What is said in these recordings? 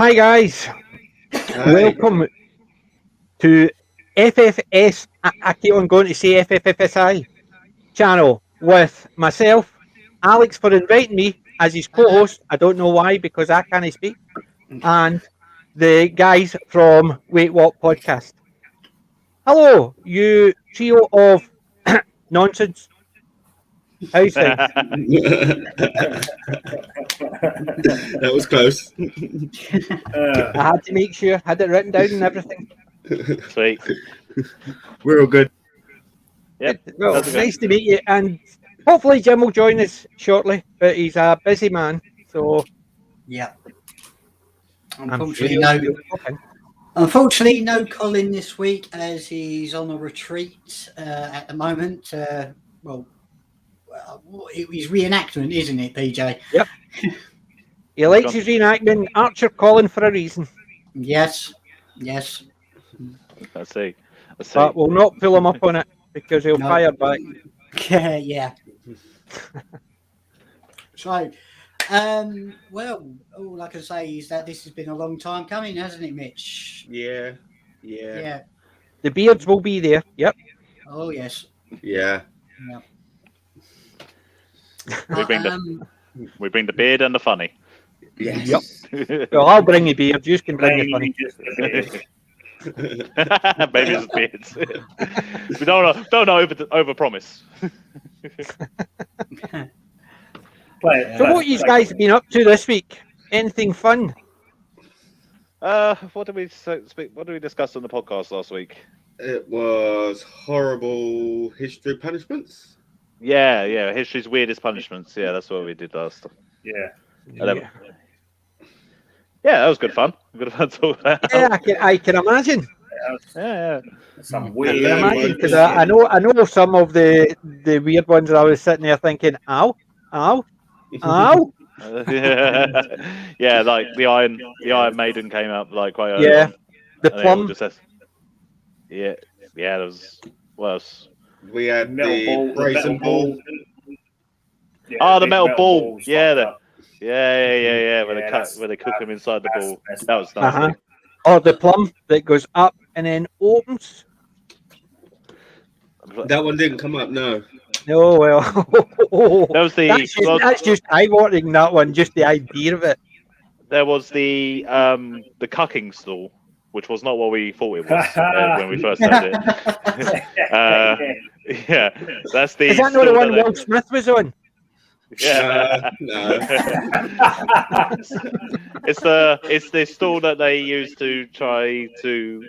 Hi guys, welcome to FFS. I keep on going to say FFSI channel with myself, Alex, for inviting me as his co-host. I don't know why, because I can't speak, and the guys from Wait What podcast. Hello, you trio of nonsense. How's things? That was close. I had to make sure, had it written down and everything. Sweet. We're all good. Yep. Well, How's it going? nice to meet you, and hopefully Jim will join us shortly, but he's a busy man, so Yeah. I'm Unfortunately, sure no. he'll pop in. Unfortunately, no Colin this week as he's on a retreat at the moment. He's reenactment, isn't it, PJ? Yep. He likes his reenactment. Archer Colin for a reason, Yes. Let's see. but we'll not pull him up on it because he'll No. fire back. Yeah. So, all I can say is that this has been a long time coming, hasn't it, Mitch? Yeah. The beards will be there. Yep. Oh, yes. Yeah. We bring the beard and the funny. Yes. Well, I'll bring the beard. You can bring the funny. Baby's beards. We don't over promise. So, what you guys have been up to this week? Anything fun? What did we discuss on the podcast last week? It was horrible history punishments. Yeah. History's weirdest punishments. Yeah, that's what we did last time. Yeah. Yeah, that was good fun. Good fun to talk about. Yeah, I can imagine. Yeah. Some I weird. can imagine because I know some of the weird ones. I was sitting there thinking, ow. Yeah, like the Iron Maiden came up like quite early Yeah, on, the and they all plum. just said- yeah. There was what else? We had metal the ball, brazen ball. Oh, the big metal ball. balls Yeah, fucked up. yeah. Where Yeah, where they cook them inside the that's ball. messed That was up. nice. Uh-huh. Or the plum that goes up and then opens. That one didn't come up, no. No, well, That was that's just eye-watering. That one, just the idea of it. There was the cucking stall, which was not what we thought it was when we first heard it. Yeah, that's the. Is that not the stall one that Will Smith was on? Yeah. No. It's the stall that they use to try to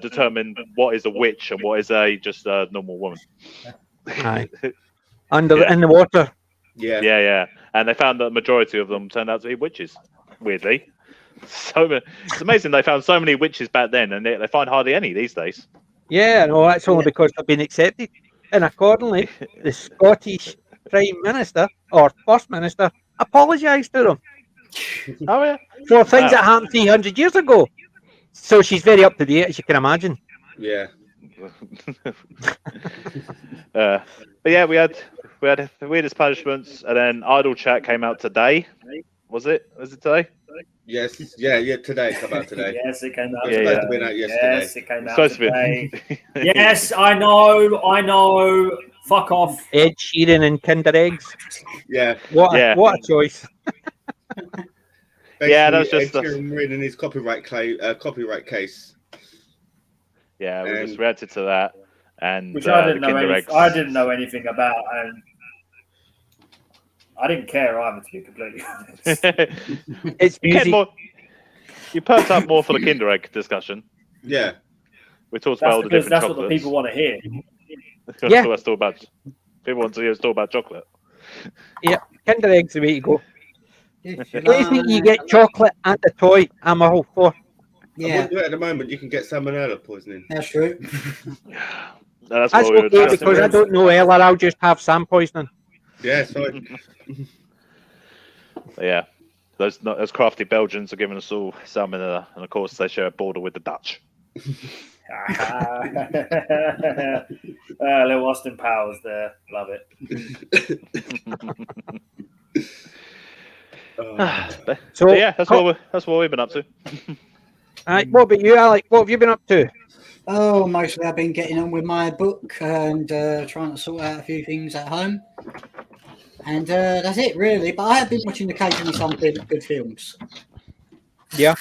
determine what is a witch and what is just a normal woman. Aye. Yeah. In the water. Yeah. And they found that the majority of them turned out to be witches. Weirdly, it's amazing they found so many witches back then, and they find hardly any these days. Yeah, no, that's only because they've been accepted. And accordingly, the Scottish Prime Minister or First Minister apologised to them Oh yeah. for things that happened 300 years ago. So she's very up to date, as you can imagine. Yeah. But yeah, we had the weirdest punishments, and then Idle Chat came out today. Was it today? Yes. Yeah. Today. Come out today. Yes, it came out. It was supposed to be out yesterday. Yes, it came out Supposed to today. be. Yes, I know. Fuck off. Ed Sheeran and Kinder Eggs. Yeah. What Yeah. a choice. Yeah, that was Basically, just Ed Sheeran winning his copyright case. Yeah, we And- just reacted to that, and Which I didn't the know. Kinder Eggs. I didn't know anything about, and I didn't care either, to be completely honest. It's You cared easy. more. You perked up more for the Kinder Egg discussion. Yeah. We talked about all the That's different what the chocolates. people want to hear. Yeah. That's all about. People want to hear a story about chocolate. Yeah, Kinder Eggs the way to go. If you Anything you like- get chocolate and a toy, I'm all for. I Yeah, wouldn't do it at the moment. You can get salmonella poisoning. that's true. That's That's what we were okay discussing. because I don't know Ella. I'll just have sand poisoning. Yeah, sorry. But yeah, those crafty Belgians are giving us all salmonella, and of course they share a border with the Dutch. Little Austin Powers there. Love it. So yeah, that's what we've been up to. what about you, Alec? What have you been up to? Oh, mostly I've been getting on with my book and trying to sort out a few things at home. And that's it, really. But I have been watching occasionally some good films. Yeah.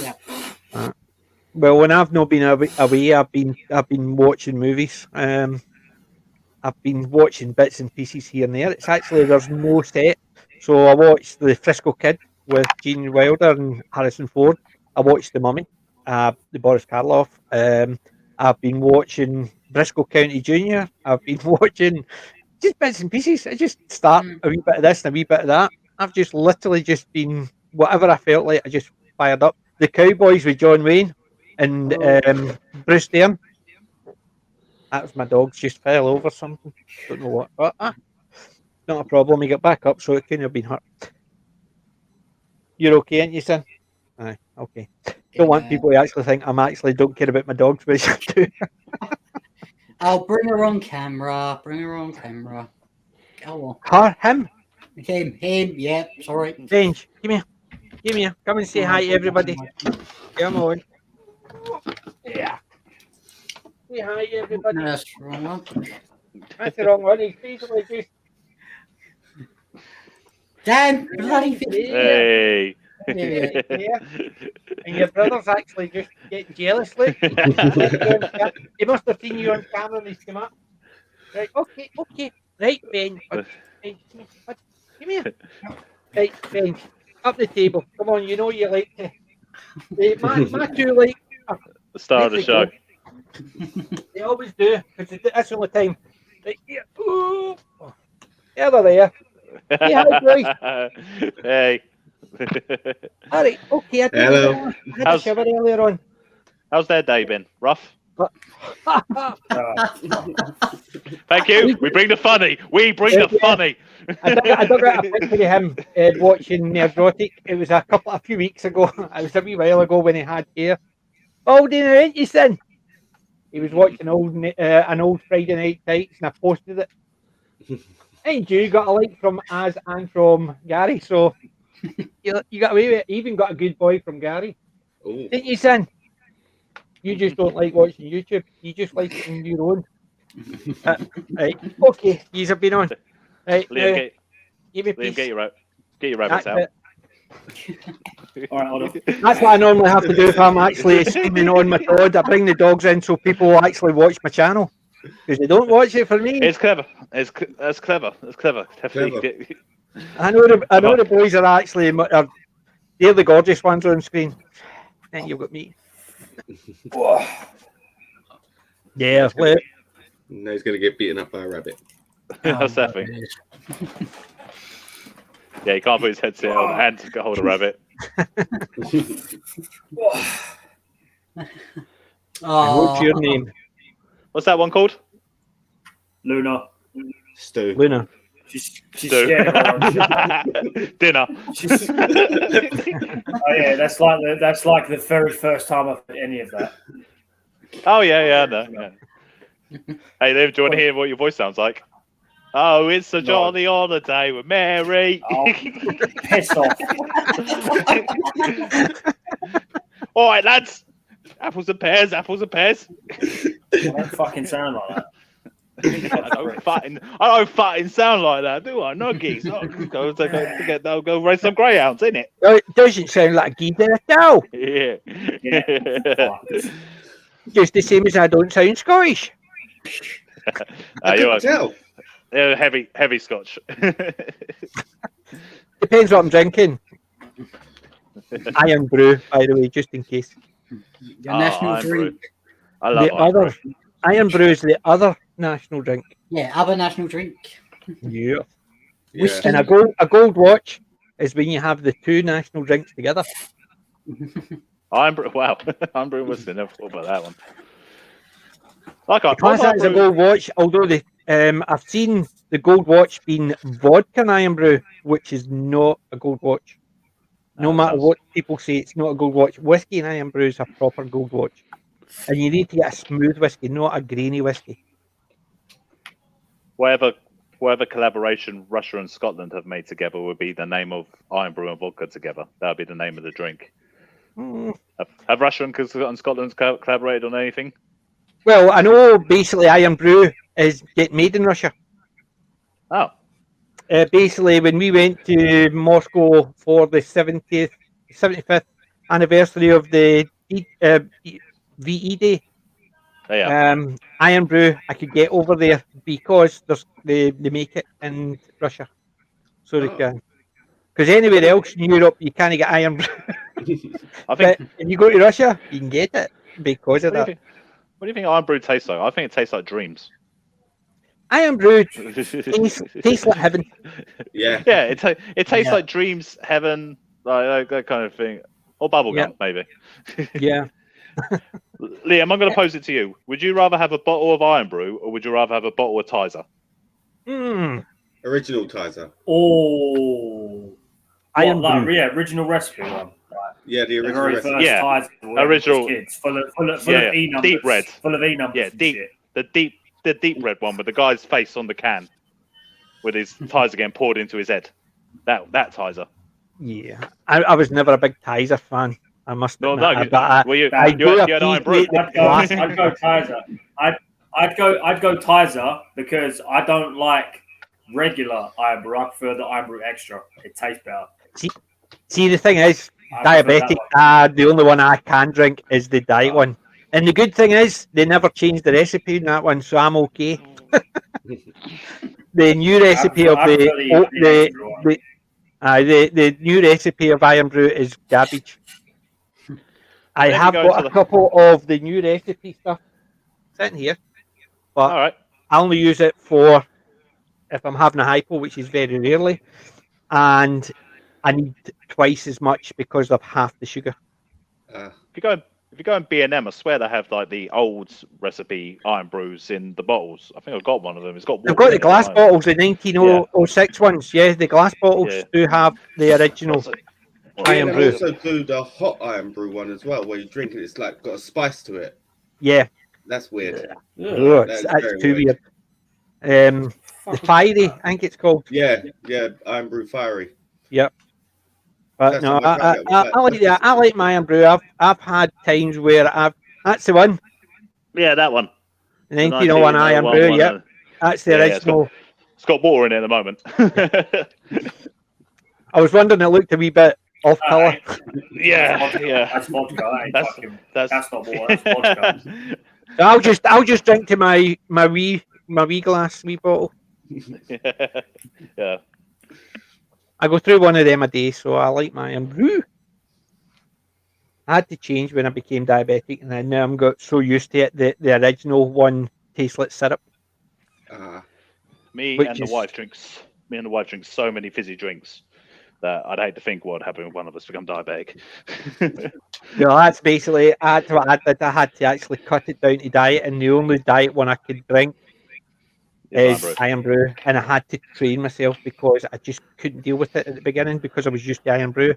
Yeah. Well, when I've not been away, I've been watching movies. I've been watching bits and pieces here and there. It's actually there's no set. So I watched The Frisco Kid with Gene Wilder and Harrison Ford. I watched The Mummy, the Boris Karloff. I've been watching Briscoe County Junior. I've been watching just bits and pieces. I just start a wee bit of this and a wee bit of that. I've just literally just been whatever I felt like. I just fired up. The Cowboys with John Wayne and Bruce Dern. That was my dogs just fell over something. Don't know what, but not a problem. He got back up, so it couldn't have been hurt. You're okay, ain't you, son? Aye, okay. Don't want people to actually think I'm actually don't care about my dogs, but I do. I'll bring her on camera. Bring her on camera. Go Her, him, on. Him. Yeah, sorry. Benj, come here. Come and say hi to everybody. Come on. Yeah. Say hi to everybody. No, that's the wrong one. That's the wrong one. He's basically just. Damn bloody thing. Hey. Yeah. And your brother's actually just getting jealous. Look. He must have seen you on camera and he's come up. Right, okay. Right, Ben. Right, come here. Right, Ben. Up the table. Come on, you know you like to. My two like. The star of the show. They always do, because that's the only time. Right, here. Ooh. Yeah, they're there. Yeah, hi, hey. All right, okay. I had a shower earlier on. How's their day been? Rough? Thank you. We bring the funny. We bring the funny. I dug out a picture of him watching Nerdrotic. It was a few weeks ago. It was a wee while ago when he had hair. Oh, dinner, ain't you, son? He was watching an old Friday Night Tights, and I posted it. And you got a like from Az and from Gary, so you got away with it. Even got a good boy from Gary. Ooh. Didn't you, son? You just don't like watching YouTube. You just like it on your own. Right. Okay. You've been on. Right. Liam, Liam, get your rabbits out. All right, hold on. That's what I normally have to do if I'm actually streaming on my pod. I bring the dogs in so people will actually watch my channel. Because they don't watch it for me. It's clever. That's clever. Definitely. I know the boys are actually they're the gorgeous ones on screen. And you've got me. Yeah, No, he's going to get beaten up by a rabbit. That's definitely. Yeah, he can't put his headset on and hold a rabbit. What's your name? What's that one called? Luna. Stu. Luna. She's Stu. scared. Dinner. Oh yeah, that's like the very first time I've heard any of that. Oh yeah, I know. Yeah. Hey, Liv, do you want to hear what your voice sounds like? Oh, it's a jolly holiday with Mary. Oh, piss off. All right, lads. Apples and pears. I don't fucking sound like that. I don't fucking sound like that, do I? No geese. They'll go raise some greyhounds, innit? No, it doesn't sound like a geezer at all. Yeah. Just the same as I don't sound Scottish. You're Tell. heavy Scotch. Depends what I'm drinking. Iron Brew, by the way, just in case. Your national Iron drink. Brew. I love The other Iron Brew is the other national drink. Yeah, other national drink. Yeah. Yeah. And a gold watch is when you have the two national drinks together. Wow. Iron Brew was never thought about that one. Class that as a gold watch, although I've seen the gold watch being vodka and Iron Brew, which is not a gold watch. No matter what people say, it's not a gold watch. Whiskey and Iron Brew is a proper gold watch. And you need to get a smooth whiskey, not a grainy whiskey. Whatever whatever collaboration Russia and Scotland have made together would be the name of Iron Brew and vodka together. That would be the name of the drink. Have Russia and Scotland collaborated on anything? Well, I know basically Iron Brew is get made in Russia. Oh. Basically, when we went to Moscow for the 75th anniversary of the VE Day, Iron Brew I could get over there because they make it in Russia, so they can. Because anywhere else in Europe you can't get Iron Brew. I think if you go to Russia, you can get it because of that. What do you think Iron Brew tastes like? I think it tastes like dreams. Iron Brew tastes like heaven. Yeah. Yeah, it tastes like dreams, heaven, like that kind of thing. Or bubblegum, maybe. Yeah. Liam, I'm going to pose it to you. Would you rather have a bottle of Iron Brew or would you rather have a bottle of Tizer? Original Tizer. Oh. Iron Brew. Yeah, original recipe one. Yeah, the original very recipe. first Tizer. Original. Kids, full of E numbers. Deep red. Full of E numbers. Yeah, the deep red one with the guy's face on the can with his Tizer getting poured into his head. That Tizer. Yeah. I was never a big Tizer fan. I must admit. You I'd go Tizer. I'd go Tizer because I don't like regular Iron Brew. I prefer the Iron Brew Extra. It tastes better. See, the thing is, diabetic. The only one I can drink is the diet one. And the good thing is, they never changed the recipe in that one, so I'm okay. The new recipe of the new recipe of Iron Brew is garbage. I have got a couple of the new recipe stuff sitting here, but I only use it for if I'm having a hypo, which is very rarely, and I need twice as much because of half the sugar. If you go in B&M, I swear they have like the old recipe Iron Brews in the bottles. I think I've got one of them. It's got. I've got the glass bottles, the 1906 ones. Yeah, the glass bottles do have the original Iron Brew. Also do the hot Iron Brew one as well, where you drink it. It's like got a spice to it. Yeah, that's weird. Oh, that's too weird. The fiery, I think it's called. Yeah, Iron Brew fiery. Yep. But no, I like that. I like my Iron Brew. I've had times where that's the one. Yeah, that one. 1901 Iron Brew. Yep, that's the original. It's got water in it at the moment. I was wondering, it looked a wee bit off colour. Yeah. That's vodka. That's not water. That's vodka. I'll just drink to my wee glass, wee bottle. Yeah. I go through one of them a day, so I like my Iron Brew. I had to change when I became diabetic, and then now I'm got so used to it. The original one tastes like syrup. Me and the wife drink so many fizzy drinks that I'd hate to think what would happen if one of us become diabetic. That's basically what I did. I had to actually cut it down to diet, and the only diet one I could drink is Iron Brew, and I had to train myself because I just couldn't deal with it at the beginning because I was used to Iron Brew.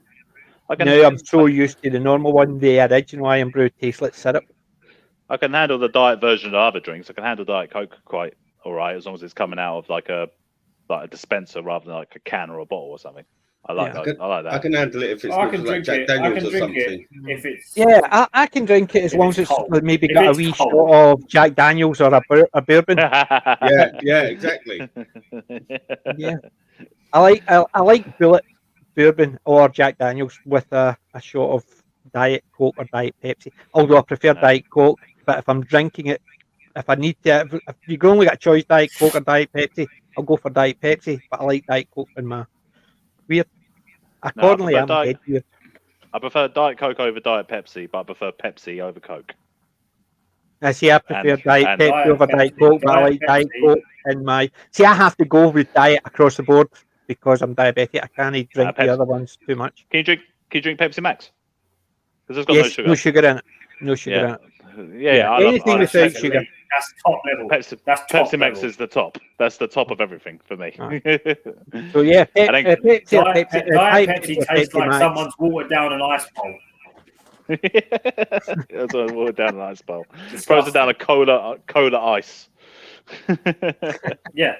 Now I'm so used to the normal one. The original Iron Brew tastes like syrup. I can handle the diet version of other drinks. I can handle Diet Coke quite all right as long as it's coming out of like a dispenser rather than like a can or a bottle or something. I like that. I can handle it if it's like Jack Daniels or something. If it's I can drink it as long as it's maybe got a wee shot of Jack Daniels or a bourbon. yeah, exactly. Yeah, I like Bullet bourbon or Jack Daniels with a shot of Diet Coke or Diet Pepsi. Although I prefer Diet Coke, but if I'm drinking it, if I need to, if you only got a choice, Diet Coke or Diet Pepsi, I'll go for Diet Pepsi. But I like Diet Coke in my weird. Accordingly, I'm dead weird. I prefer Diet Coke over Diet Pepsi, but I prefer Pepsi over Coke. I prefer Diet Pepsi over Diet Coke, but I like Diet Coke in my. I have to go with diet across the board because I'm diabetic. I can't drink the other ones too much. Can you drink Pepsi Max? Because it's got no sugar. No sugar in it. No sugar in it. Yeah, anything without sugar. That's top level. Pepsi Max is the top. That's the top of everything for me. So yeah, Pepsi tastes like someone's watered down an ice bowl. That's what watered down an ice bowl. Frozen down a cola ice. Yeah.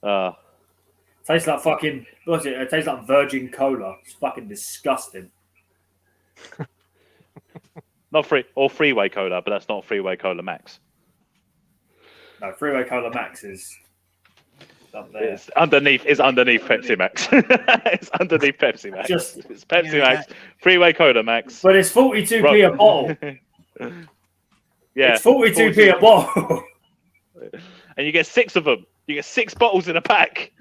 Tastes like fucking. What's it? It tastes like virgin cola. It's fucking disgusting. Not freeway cola, but that's not freeway cola max. No, freeway cola max is up there. It's underneath Pepsi Max. It's underneath Pepsi Max. It's Pepsi Max, freeway cola max. But it's 42p a bottle. Yeah, it's 42p a bottle. And you get 6 of them. You get 6 bottles in a pack.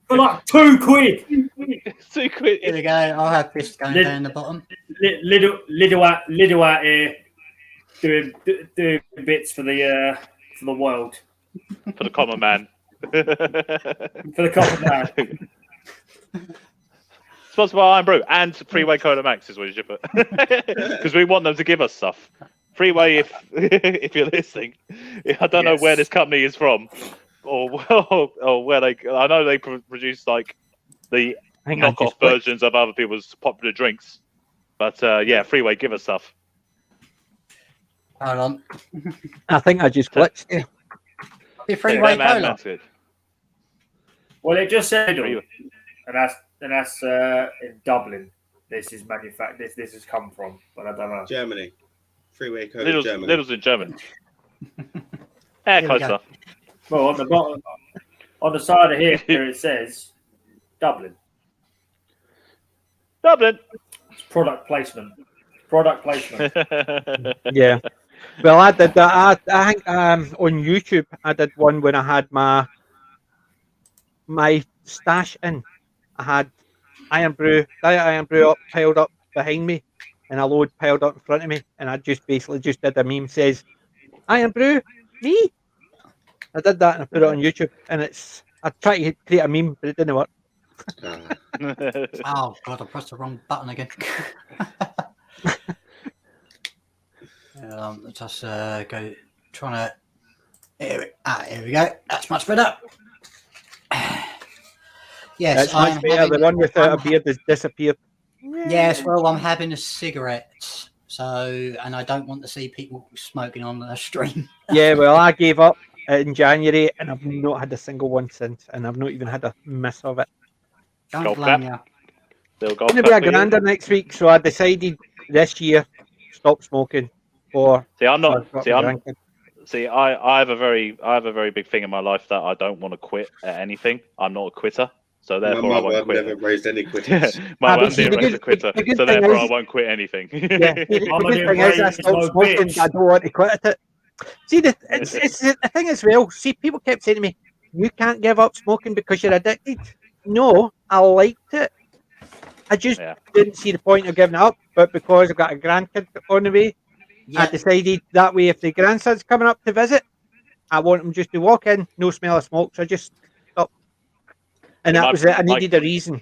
For like £2. £2. Here we go. I'll have this going down the bottom. Lidl out here doing bits for the world. For the common man. For the common man. Sponsored by Iron Brew and Freeway Cola Max is what you should put. Because we want them to give us stuff. Freeway, if you're listening, I don't know where this company is from, or where they. I know they produce like the knockoff versions of other people's popular drinks, but yeah, Freeway, give us stuff. Hold on. I think I just glitched. Yeah. The Freeway Cola. Well, it just said, and that's in Dublin. This is manufactured. This has come from, but I don't know. Germany. Freeway Cola, Germany. Lidl's in German. Yeah, closer. Well, on the bottom, on the side of here, it says Dublin. Dublin. It's product placement. Product placement. Yeah. Well, I did that. I think on YouTube I did one when I had my stash in. I had Diet Iron Brew up, piled up behind me, and a load piled up in front of me, and I just basically just did a meme says, Iron Brew, me? I did that and I put it on YouTube, and I tried to create a meme, but it didn't work. Oh god, I pressed the wrong button again. Just go trying to. Here we go. That's much better. Yes, That's much better. The one without a beard has disappeared. Yes, well, I'm having a cigarette, and I don't want to see people smoking on the stream. Yeah, well, I gave up in January, and I've not had a single one since, and I've not even had a miss of it. Don't blame you. It's going to be a grander next week, so I decided this year stop smoking. I have a very big thing in my life that I don't want to quit at anything. I'm not a quitter, so therefore I won't quit. Never raised any quitters. My mum never raised a quitter, so therefore I won't quit anything. Yeah, the good thing is I stopped smoking. I don't want to quit it. See, it's the thing as well. See, people kept saying to me, "You can't give up smoking because you're addicted." No, I liked it. I just didn't see the point of giving it up. But because I've got a grandkid on the way, I decided that way if the grandson's coming up to visit, I want him just to walk in, no smell of smoke. So I just stopped. And that was it. I needed a reason.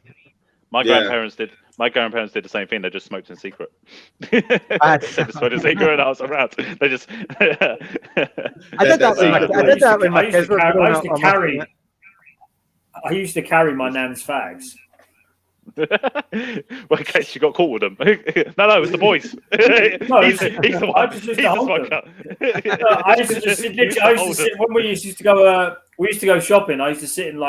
My grandparents did the same thing. They just smoked in secret. They just smoked in secret and I was around. They just. I did that with my kids. I used to carry my nan's fags. Well, in case you got caught with them. No, it was the boys. He's the one. I used to just sit when we used to go shopping. I used to sit in the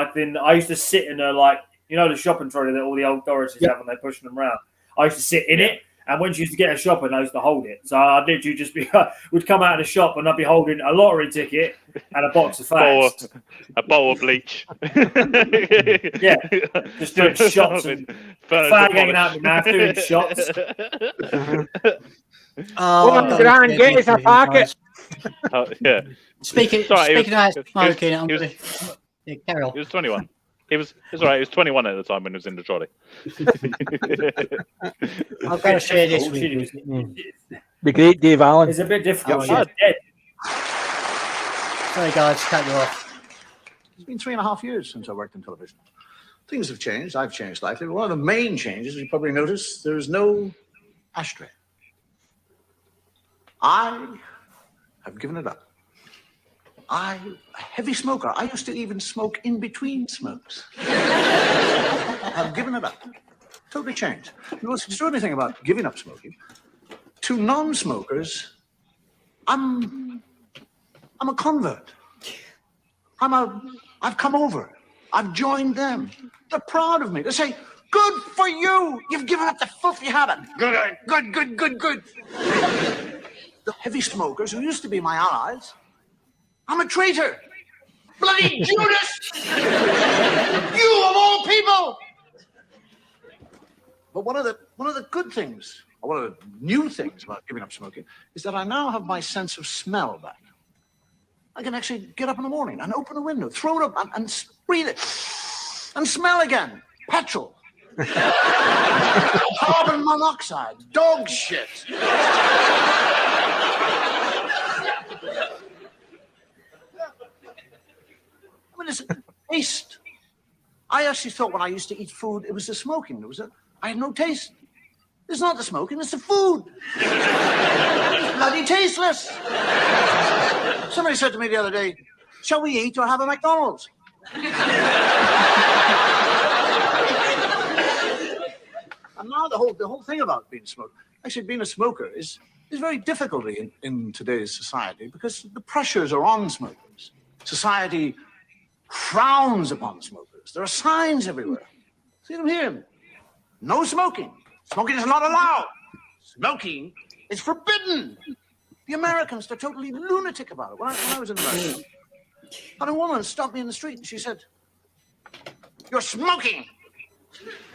shopping trolley that all the old Dorises have when they're pushing them around. I used to sit in it, and when she used to get a shopping, I used to hold it. So I literally just would come out of the shop and I'd be holding a lottery ticket and a box of fags. A bowl of bleach. Yeah, just doing shots and fag hanging out in my mouth, doing shots. $1 get us a packet. Yeah. Speaking of smoking, carry on. He was 21. He was all right. He was 21 at the time when he was in the trolley. I've got to share this with you. The great Dave Allen. It's a bit difficult. Sorry, guys, cut you off. It's been 3.5 years since I worked in television. Things have changed. I've changed slightly. But one of the main changes, you probably noticed, there is no ashtray. I have given it up. I'm a heavy smoker. I used to even smoke in between smokes. I've given it up. Totally changed. The most extraordinary thing about giving up smoking, to non-smokers, I'm a convert. I've come over. I've joined them. They're proud of me. They say, good for you. You've given up the filthy habit. Good. The heavy smokers who used to be my allies, I'm a traitor. Bloody Judas! You of all people! But one of the good things, or one of the new things about giving up smoking, is that I now have my sense of smell back. I can actually get up in the morning and open a window, throw it up, and breathe it, and smell again. Petrol. Carbon monoxide. Dog shit. I mean, it's a taste. I actually thought when I used to eat food, it was the smoking. I had no taste. It's not the smoking, it's the food. It's bloody tasteless. Somebody said to me the other day, shall we eat or have a McDonald's? And now the whole thing about being a smoker, actually being a smoker is very difficult in today's society because the pressures are on smokers. Society frowns upon smokers. There are signs everywhere. See them here. No smoking. Smoking is not allowed. Smoking is forbidden. The Americans, they're totally lunatic about it. When I was in America, I had a woman stop me in the street and she said, you're smoking.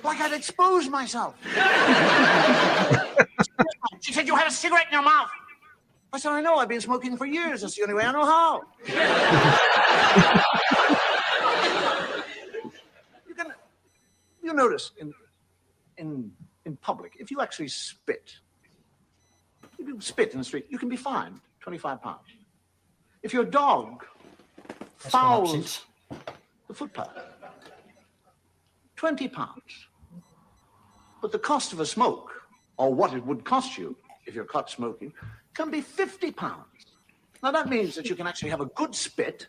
Like I'd exposed myself. She said, you have a cigarette in your mouth. I said, I know, I've been smoking for years. That's the only way I know how. You notice in public, if you actually spit, if you spit in the street, you can be fined £25. If your dog fouls the footpath, £20. But the cost of a smoke, or what it would cost you if you're caught smoking, can be £50. Now that means that you can actually have a good spit.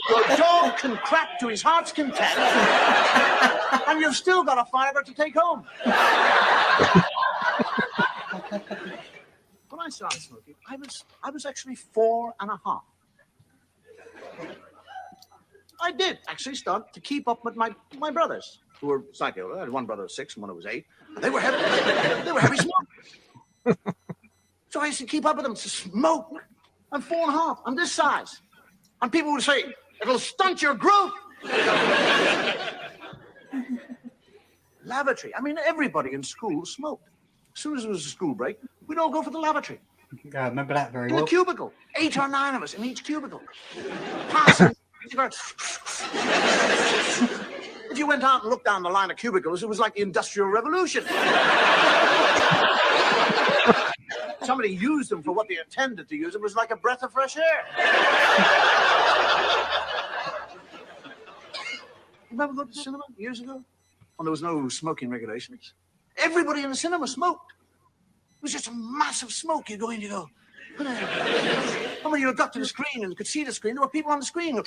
Your dog can crack to his heart's content, and you've still got a fiver to take home. When I started smoking, I was actually 4.5. I did actually start to keep up with my brothers, who were slightly older. I had one brother who was 6 and one who was 8. They were heavy smokers. So I used to keep up with them to smoke. I'm 4.5. I'm this size. And people would say, it'll stunt your growth. Lavatory. I mean, everybody in school smoked. As soon as there was a school break, we'd all go for the lavatory. Yeah, I remember that very well. In a cubicle. 8 or 9 of us in each cubicle. Passing. If you went out and looked down the line of cubicles, it was like the Industrial Revolution. Somebody used them for what they intended to use. It was like a breath of fresh air. Remember going to the cinema years ago when there was no smoking regulations? Everybody in the cinema smoked. It was just a massive smoke. You go in, you go. And when you got to the screen and could see the screen, there were people on the screen.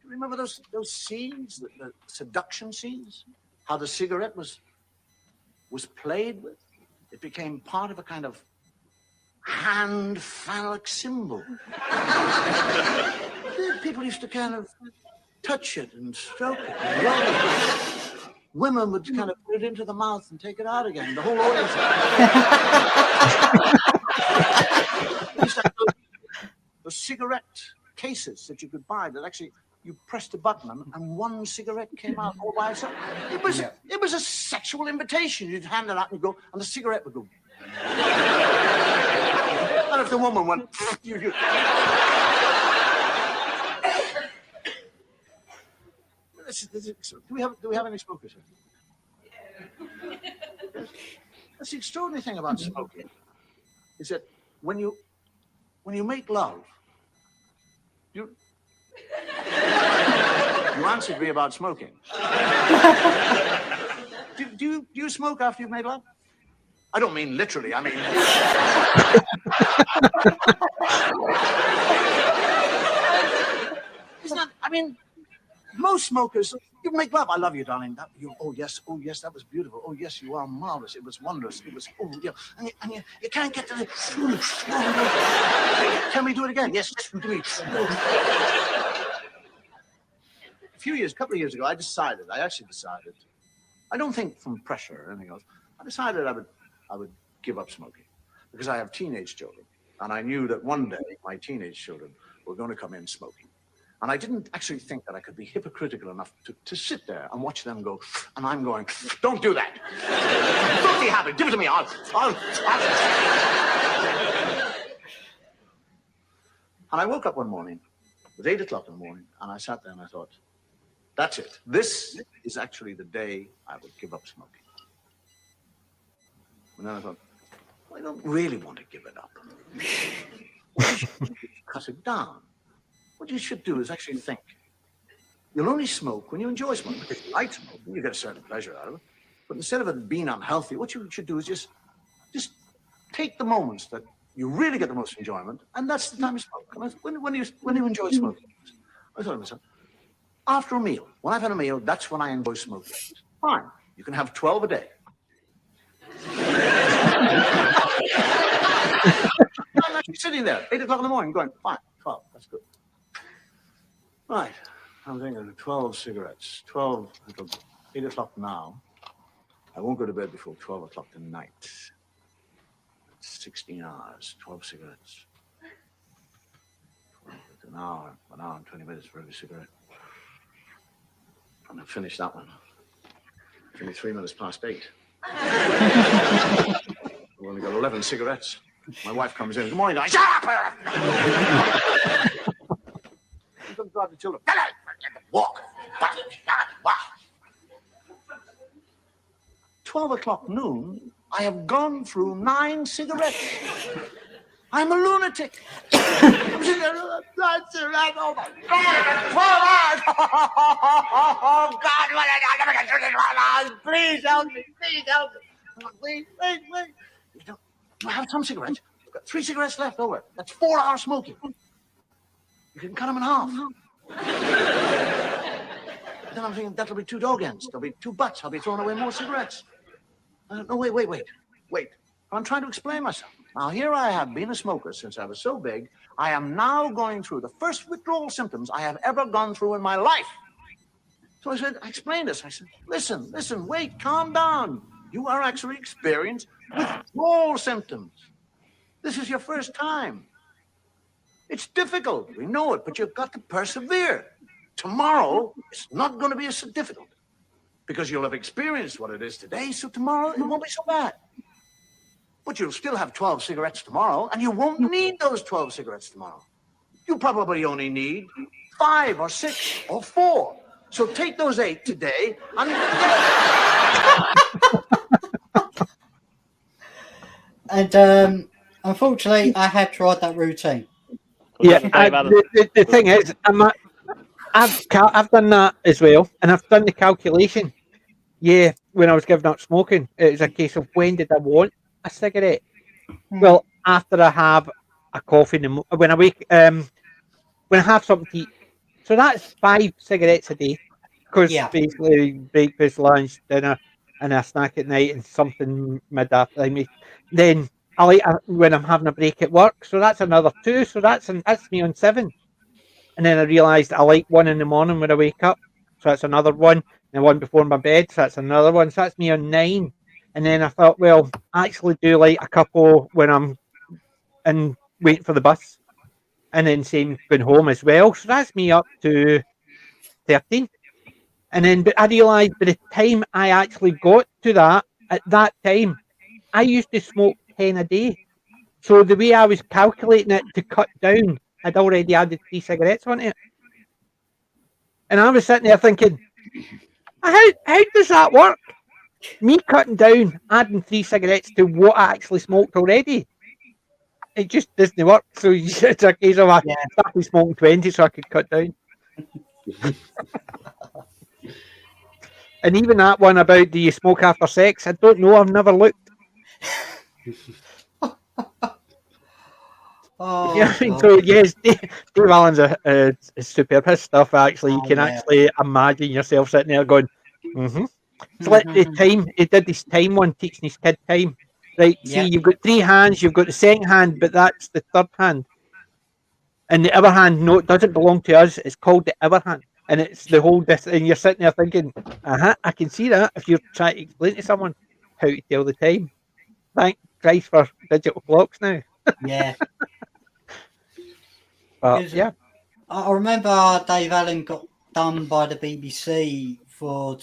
Remember those scenes, the seduction scenes? How the cigarette was played with? It became part of a kind of hand phallic symbol. People used to kind of touch it and stroke it and roll it. Women would kind of put it into the mouth and take it out again. The whole audience. Used to have those cigarette cases that you could buy that actually you pressed a button and one cigarette came out all by itself. It was a sexual invitation. You'd hand it out and go, and the cigarette would go. And if the woman went, you. Do we have any smokers here? That's the extraordinary thing about smoking, is that when you make love, you answered me about smoking. Do you smoke after you've made love? I don't mean literally. I mean. Isn't that? I mean, most smokers You make love. I love you, darling. Oh yes, that was beautiful. Oh yes, you are marvelous. It was wondrous. It was, and you can't get to the. Can we do it again? Yes, listen to me. A couple of years ago, I actually decided, I don't think from pressure or anything else, I decided I would give up smoking because I have teenage children. And I knew that one day my teenage children were going to come in smoking. And I didn't actually think that I could be hypocritical enough to sit there and watch them go, and I'm going, don't do that. Don't be happy. Give it to me. I'll. And I woke up one morning, it was 8 o'clock in the morning, and I sat there and I thought, that's it. This is actually the day I would give up smoking. And then I thought, well, I don't really want to give it up. Cut it down. What you should do is actually think. You'll only smoke when you enjoy smoking. Because you like smoking, you get a certain pleasure out of it. But instead of it being unhealthy, what you should do is just take the moments that you really get the most enjoyment, and that's the time you smoke. When you enjoy smoking, I thought to myself, after a meal, when I've had a meal, that's when I enjoy smoking. Fine, you can have 12 a day. I'm actually sitting there, 8 o'clock in the morning, going, fine, 12, that's good. Right, I'm thinking 12 cigarettes, 8 o'clock now. I won't go to bed before 12 o'clock tonight. 16 hours, 12 cigarettes. An hour and 20 minutes for every cigarette. And I finished that one. 23 minutes past 8. We've only got 11 cigarettes. My wife comes in. Good morning, guys. Shut up! You don't drive the children. Walk. 12 o'clock noon, I have gone through 9 cigarettes. I'm a lunatic. I'm sitting there, 9 cigarettes. Oh my God, 12 hours. Oh God, what am I doing? Please help me. Please help me. Please. You have some cigarettes. You've got 3 cigarettes left over. That's 4 hours smoking. You can cut them in half. Then I'm thinking that'll be 2 dog ends. There'll be 2 butts. I'll be throwing away more cigarettes. No, wait. I'm trying to explain myself. Now, here I have been a smoker since I was so big. I am now going through the first withdrawal symptoms I have ever gone through in my life. So I explained this. I said, listen, wait, calm down. You are actually experiencing withdrawal symptoms. This is your first time. It's difficult. We know it, but you've got to persevere. Tomorrow, it's not going to be so difficult because you'll have experienced what it is today, so tomorrow it won't be so bad. But you'll still have 12 cigarettes tomorrow, and you won't need those 12 cigarettes tomorrow. You probably only need 5 or 6 or 4. So take those 8 today and... And unfortunately, I have tried that routine. Yeah, the thing is, I've done that as well, and I've done the calculation. Yeah, when I was giving up smoking, it was a case of when did I want a cigarette? Well, after I have a coffee when I wake, when I have something to eat. So that's 5 cigarettes a day, because basically breakfast, lunch, dinner, and a snack at night, and something mid-afternoon. Then I like when I'm having a break at work, so that's another 2. So that's me on 7. And then I realised I like 1 in the morning when I wake up, so that's another 1. And 1 before my bed, so that's another 1. So that's me on 9. And then I thought, well, I actually do like a couple when I'm in waiting for the bus, and then same going home as well. So that's me up to 13. And then I realised by the time I actually got to that, at that time, I used to smoke 10 a day. So the way I was calculating it to cut down, I'd already added 3 cigarettes on it. And I was sitting there thinking, how does that work? Me cutting down, adding 3 cigarettes to what I actually smoked already. It just doesn't work. So it's a case of I started smoking 20 so I could cut down. And even that one about do you smoke after sex? I don't know. I've never looked. Oh, Yeah, I mean, God. so yes, Dave Allen's is superb. His stuff actually, you Oh, can yeah. actually imagine yourself sitting there going, mm-hmm. It's like the time he did this time one, teaching his kid time. Right, see, Yeah. you've got 3 hands, you've got the second hand, but that's the third hand. And the other hand, no, it doesn't belong to us. It's called the other hand. And it's the whole, and you're sitting there thinking, I can see that if you're trying to explain to someone how to tell the time. Thank Christ for digital clocks now. Yeah. But Because yeah, I remember Dave Allen got done by the BBC for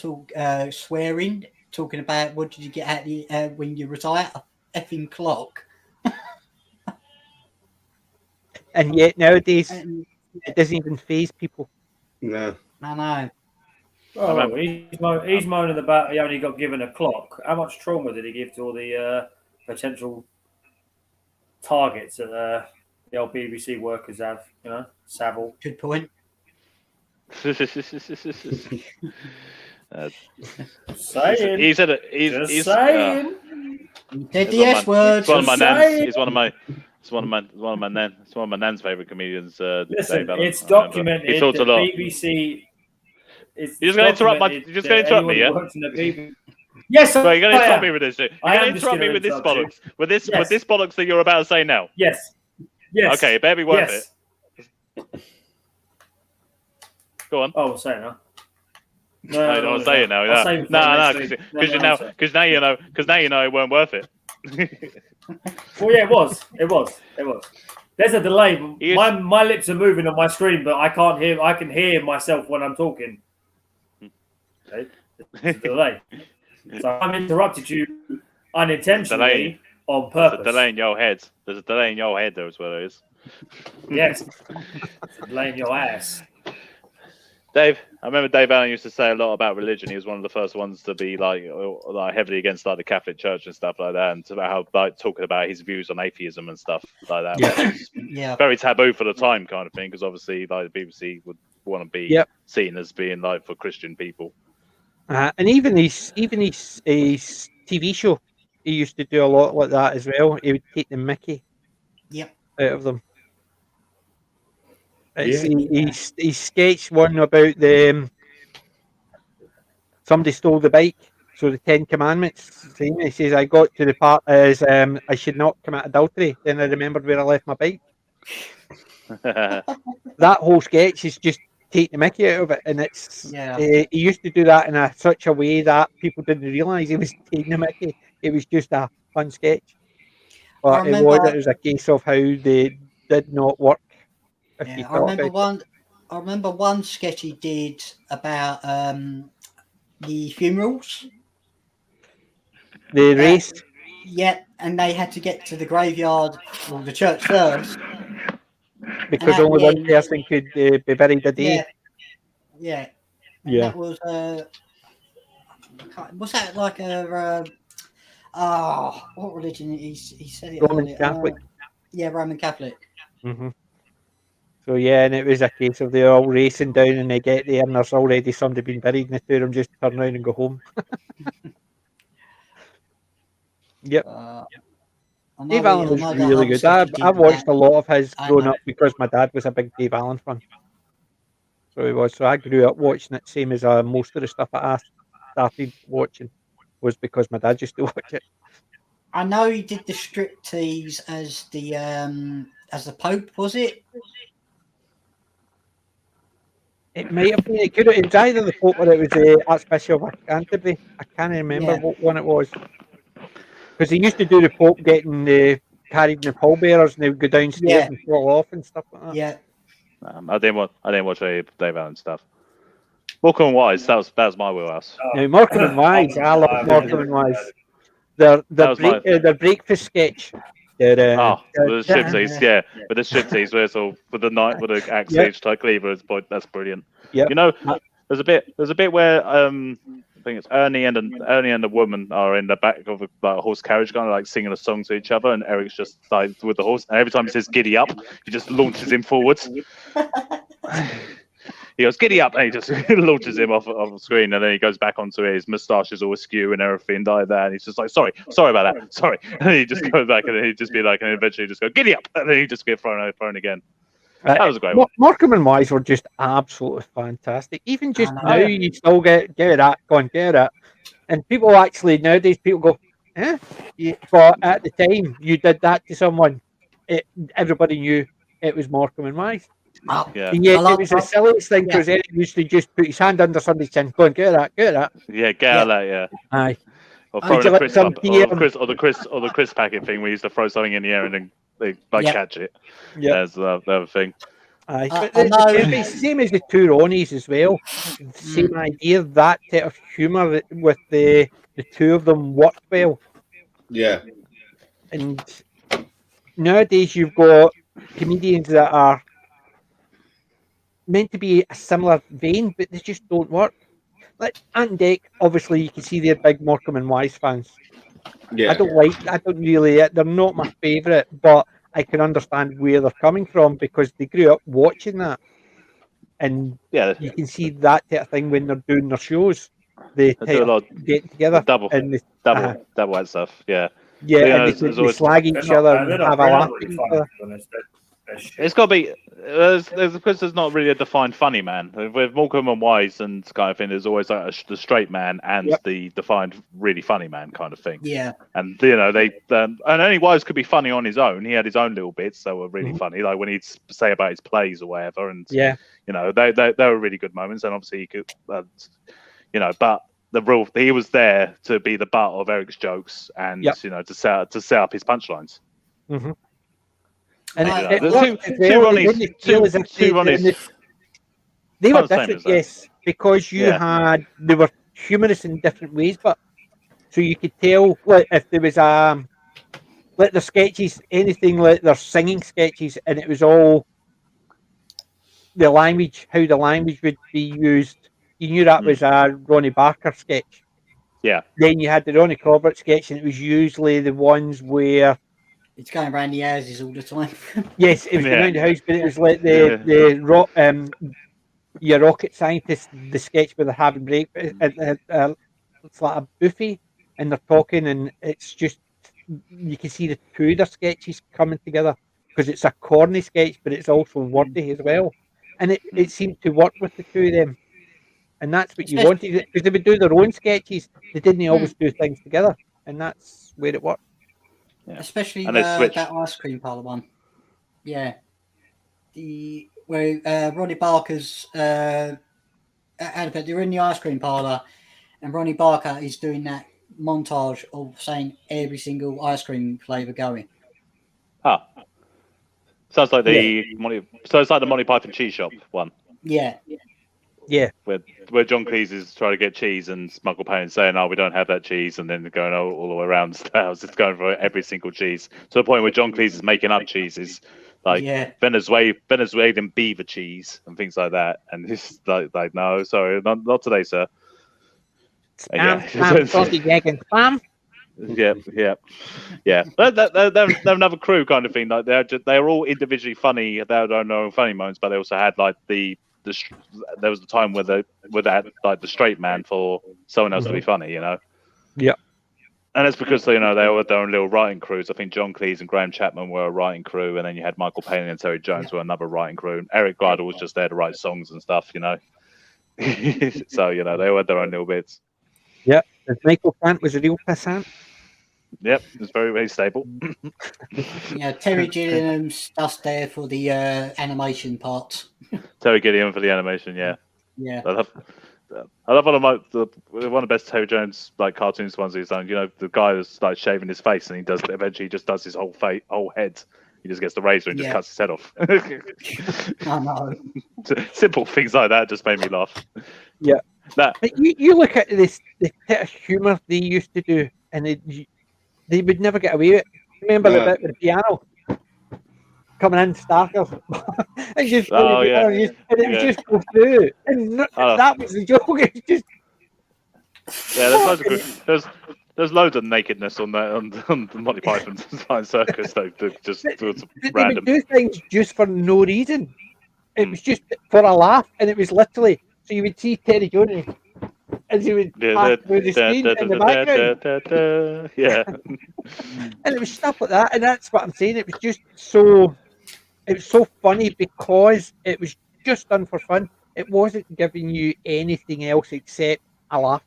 swearing, talking about what did you get at the when you retire? A effing clock. and yet nowadays, And it doesn't even phase people. No. I know. Oh, remember- he's moaning about he only got given a clock. How much trauma did he give to all the potential targets that the old BBC workers have? You know, Savile. Good point. Saying. He said it. Just He's saying. Did the S word. It's one of my Just nan's. saying. It's one of my nan's favorite comedians. Listen, Dave Allen, it's I remember. documented He talks that a lot. BBC. It's You're just gonna interrupt documented you're just that gonna interrupt me, anyone yeah? who works in the BBC. Yes, Bro, you're gonna I interrupt am. me with this shit. I You're gonna am just interrupt me gonna with this interrupt you. bollocks. With this Yes. bollocks that you're about to say now. Yes. Yes. Okay, it better be worth Yes. it. Go on. Oh, say it now. No, you don't want to say it now. I'll save it for No, next week. because now you know it weren't worth it. Well, yeah, it was. There's a delay. He is- My lips are moving on my screen, but I can't hear. I can hear myself when I'm talking. Okay? There's a delay. So I've interrupted you unintentionally on There's purpose. a delay in your head. There's a delay in your head. That's what it is. Yes. It's a delay in your ass. Dave, I remember Dave Allen used to say a lot about religion. He was one of the first ones to be like heavily against like the Catholic Church and stuff like that, and about how like talking about his views on atheism and stuff like that. Yeah. Yeah. Very taboo for the time, kind of thing, because obviously like the BBC would want to be Yep. seen as being like for Christian people. And even his TV show, he used to do a lot like that as well. He would take the Mickey Yep. out of them. It's, Yeah. he sketched one about the somebody stole the bike. So the 10 Commandments. He says, I got to the part as I should not commit adultery. Then I remembered where I left my bike. That whole sketch is just take the Mickey out of it, and it's he used to do that in such a way that people didn't realise he was taking the Mickey. It was just a fun sketch, but it was a case of how they did not work. Yeah, I remember one sketch he did about the funerals. The race. Yeah, and they had to get to the graveyard or the church first. Because only one person could be buried a day. Yeah. Yeah. That was was that like a what religion? He said it Roman earlier. Catholic. Yeah, Roman Catholic. Mm-hmm. So yeah, and it was a case of they're all racing down, and they get there, and there's already somebody been buried, and the two of them just turn around and go home. Yep. Dave Allen was really good. I've watched a lot of his growing up because my dad was a big Dave Allen fan. So he was. So I grew up watching it, same as most of the stuff that I started watching was because my dad used to watch it. I know he did the striptease as the Pope, was it? It might have been. It could have. It was either the Pope or it was the Archbishop of Canterbury. I can't remember what one it was. Because he used to do the Pope getting carried in the pallbearers, and they would go downstairs and fall off and stuff like that. Yeah. I didn't watch any Dave Allen stuff. Morecambe and Wise, that was my wheelhouse. Now Morecambe and Wise, I love Morecambe and Wise. Their breakfast sketch. With the striptease, yeah, with the striptease, where it's all with the night with the axe edge type cleaver. That's brilliant. Yeah, you know, there's a bit where I think it's Ernie and the woman are in the back of a horse carriage, kind of like singing a song to each other, and Eric's just like with the horse, and every time he says "giddy up," he just launches him forwards. he goes, "Giddy up!" and he just launches him off the screen, and then he goes back onto it. His moustache is all askew and everything like that. And he's just like, "Sorry about that, sorry." And he just goes back, and then he'd just be like, and eventually just go, "Giddy up!" and then he'd just get thrown again. That was a great one. Markham and Wise were just absolutely fantastic. Even just know. now, you still get that going, get it. And people actually nowadays, people go, eh? But at the time, you did that to someone, everybody knew it was Markham and Wise. Yeah. And yet, it was the silliest thing because Eric used to just put his hand under somebody's chin, go and get that. Yeah, get out of that, yeah. Aye. Or throwing a crisp up, or the crisp packet thing. We used to throw something in the air and then they catch it. Yeah, that's the other thing. Aye. It's the same as the two Ronnies as well. Same idea. That type of humour with the two of them worked well. Yeah. And nowadays you've got comedians that are meant to be a similar vein, but they just don't work. Like Ant and Dec, obviously you can see they're big Markham and Wise fans. Yeah. They're not my favourite, but I can understand where they're coming from because they grew up watching that. And you can see that type of thing when they're doing their shows. They do a lot get together double that stuff. Yeah, and they slag each other and have a laugh at each other. It's got to be because there's not really a defined funny man. With Markham and Wise and kind of thing, there's always like the straight man and the defined really funny man kind of thing. Yeah, and they and only Wise could be funny on his own. He had his own little bits that were really funny, like when he'd say about his plays or whatever. And they were really good moments. And obviously he could, but he was there to be the butt of Eric's jokes and to set up his punchlines. Mm-hmm. And two Ronnies. They were different, yes, because they were humorous in different ways, but so you could tell like if there was like their sketches, anything like their singing sketches, and it was all the language, how the language would be used. You knew that was a Ronnie Barker sketch. Yeah. Then you had the Ronnie Corbett sketch, and it was usually the ones where it's going around the houses all the time. Yes, it was going around the house, but it was like your rocket scientist, the sketch where they're having breakfast. It's like a buffet, and they're talking, and it's just you can see the two of their sketches coming together because it's a corny sketch, but it's also wordy as well, and it seemed to work with the two of them, and that's what you wanted because they would do their own sketches. They didn't always do things together, and that's where it worked. Yeah. Especially that ice cream parlour one. Yeah. Where Ronnie Barker's they're in the ice cream parlour and Ronnie Barker is doing that montage of saying every single ice cream flavour going. Sounds like the Monty Python cheese shop one. Yeah. Yeah. Where John Cleese is trying to get cheese and Michael Palin saying, "Oh, we don't have that cheese," and then going all the way around the house. It's going for every single cheese to the point where John Cleese is making up cheeses like Venezuelan beaver cheese and things like that. And he's like no, sorry, not today, sir. Spam, sausage, egg, and spam. Yeah. They're another crew kind of thing. Like they're all individually funny. They had their own funny moments, but they also had like there was the time where they had like the straight man for someone else to be funny, Yeah. And it's because they all had their own little writing crews. I think John Cleese and Graham Chapman were a writing crew, and then you had Michael Palin and Terry Jones were another writing crew. And Eric Gardner was just there to write songs and stuff, So they all had their own little bits. Yeah, and Michael Plant was a real pissant. Yep, it's very, very stable. Yeah, Terry Gilliam's just there for the animation part. Terry Gilliam for the animation, yeah. Yeah. I love one of the best Terry Jones like cartoons ones he's done. The guy that's like shaving his face, and he eventually just does his whole head. He just gets the razor and just cuts his head off. I know. Simple things like that just made me laugh. Yeah. But you look at the bit of humour they used to do, and they would never get away with it. Remember the bit with the piano coming in starkers? And just and it would just go through. And that was the joke. It's just there's loads of nakedness on the Monty Python's Flying Circus. Just they random. would do things just for no reason. It was just for a laugh, and it was literally so you would see Terry Jones as he would pass through the screen in the background, Yeah. and it was stuff like that. And that's what I'm saying. It was just so. It was so funny because it was just done for fun. It wasn't giving you anything else except a laugh.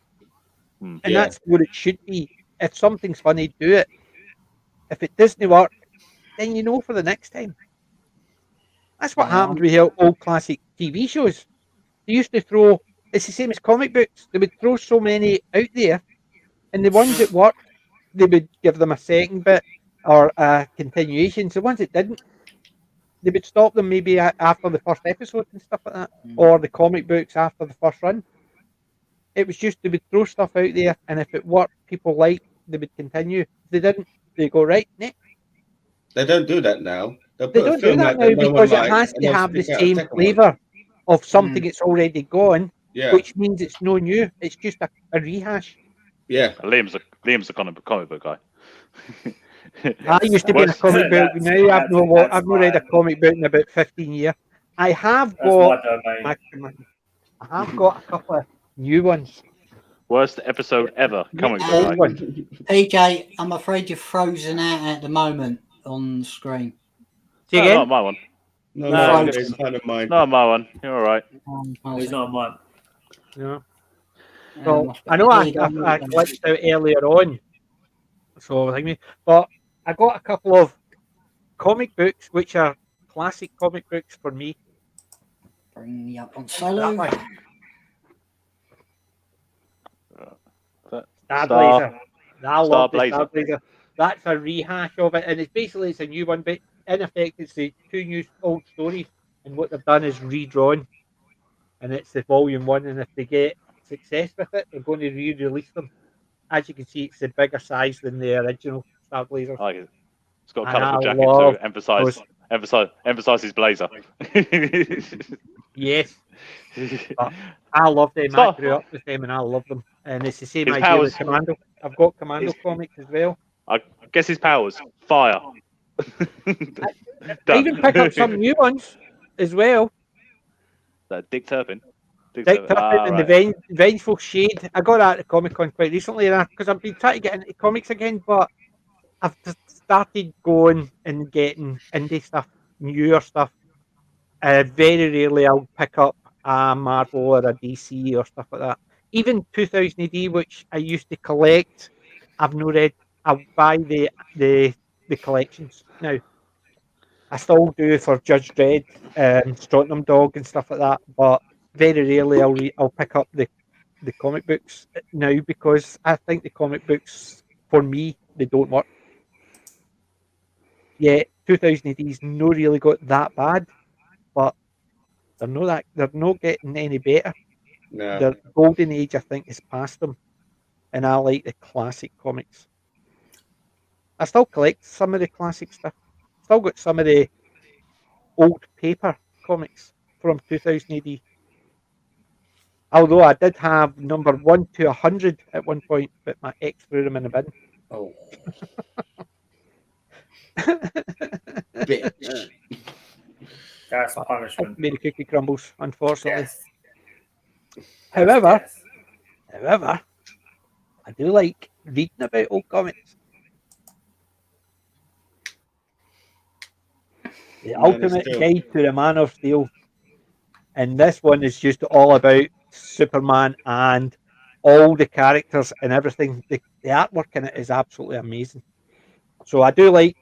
And Yeah. that's what it should be. If something's funny, do it. If it doesn't work, then you know for the next time. That's what happened with old classic TV shows. They used to throw, it's the same as comic books. They would throw so many out there, and the ones that worked, they would give them a second bit or a continuation. So the ones that didn't, they would stop them maybe after the first episode and stuff like that, or the comic books after the first run. It was just they would throw stuff out there, and if it worked, people liked, they would continue. If they didn't, they go right next. They don't do that now. They'll They put a don't do film that out now that no one because it likes, has and to they'll have the stick out a same second one. flavour of something that's already gone, Yeah. which means it's no new. It's just a rehash. Yeah. Liam's a comic book guy. I used to be in a comic book. Now I've not read a comic book in about 15 years. I have got I have got a couple of new ones. Worst episode ever. Comic book Old guy. one. PJ, I'm afraid you're frozen out at the moment on the screen. See No, again? not my one. No, No, it's kind of mine. Not my one. You're all right. He's not mine. No. So I know I glitched out earlier on. So I think, but I got a couple of comic books which are classic comic books for me. Bring me up on That solo. way. Star Starblazer. I love the Starblazer. Starblazer. That's a rehash of it, and it's a new one, but in effect, it's the two new old stories, and what they've done is redrawn, and it's the volume one. And if they get success with it, they're going to re-release them. As you can see, it's a bigger size than the original Starblazer. I like it. It's got a And colourful I jacket love to emphasize his blazer. Yes, but I love them. Stop. I grew up with them, and I love them. And it's the same His idea powers- with Commando. I've got Commando comics as well. I guess his powers fire. I even pick up some new ones as well. Dick Turpin. Dick Turpin and the Vengeful Shade. I got that at Comic Con quite recently because I've been trying to get into comics again, but I've just started going and getting indie stuff, newer stuff. Very rarely I'll pick up a Marvel or a DC or stuff like that. Even 2000 AD, which I used to collect, I've no read. I'll buy the collections now. I still do for Judge Dredd, Strontium Dog, and stuff like that. But very rarely I'll pick up the comic books now because I think the comic books for me they don't work. Yeah, 2000 AD's no really got that bad, but they're not getting any better. No. The golden age I think is past them, and I like the classic comics. I still collect some of the classic stuff. Still got some of the old paper comics from 2000 AD. Although I did have number 1 to 100 at one point, but my ex threw them in the bin. Oh. Bitch. That's punishment. Made the cookie crumbles, unfortunately. Yes. However, Yes. I do like reading about old comics. The ultimate guide to the Man of Steel. And this one is just all about Superman and all the characters and everything. The artwork in it is absolutely amazing. So I do like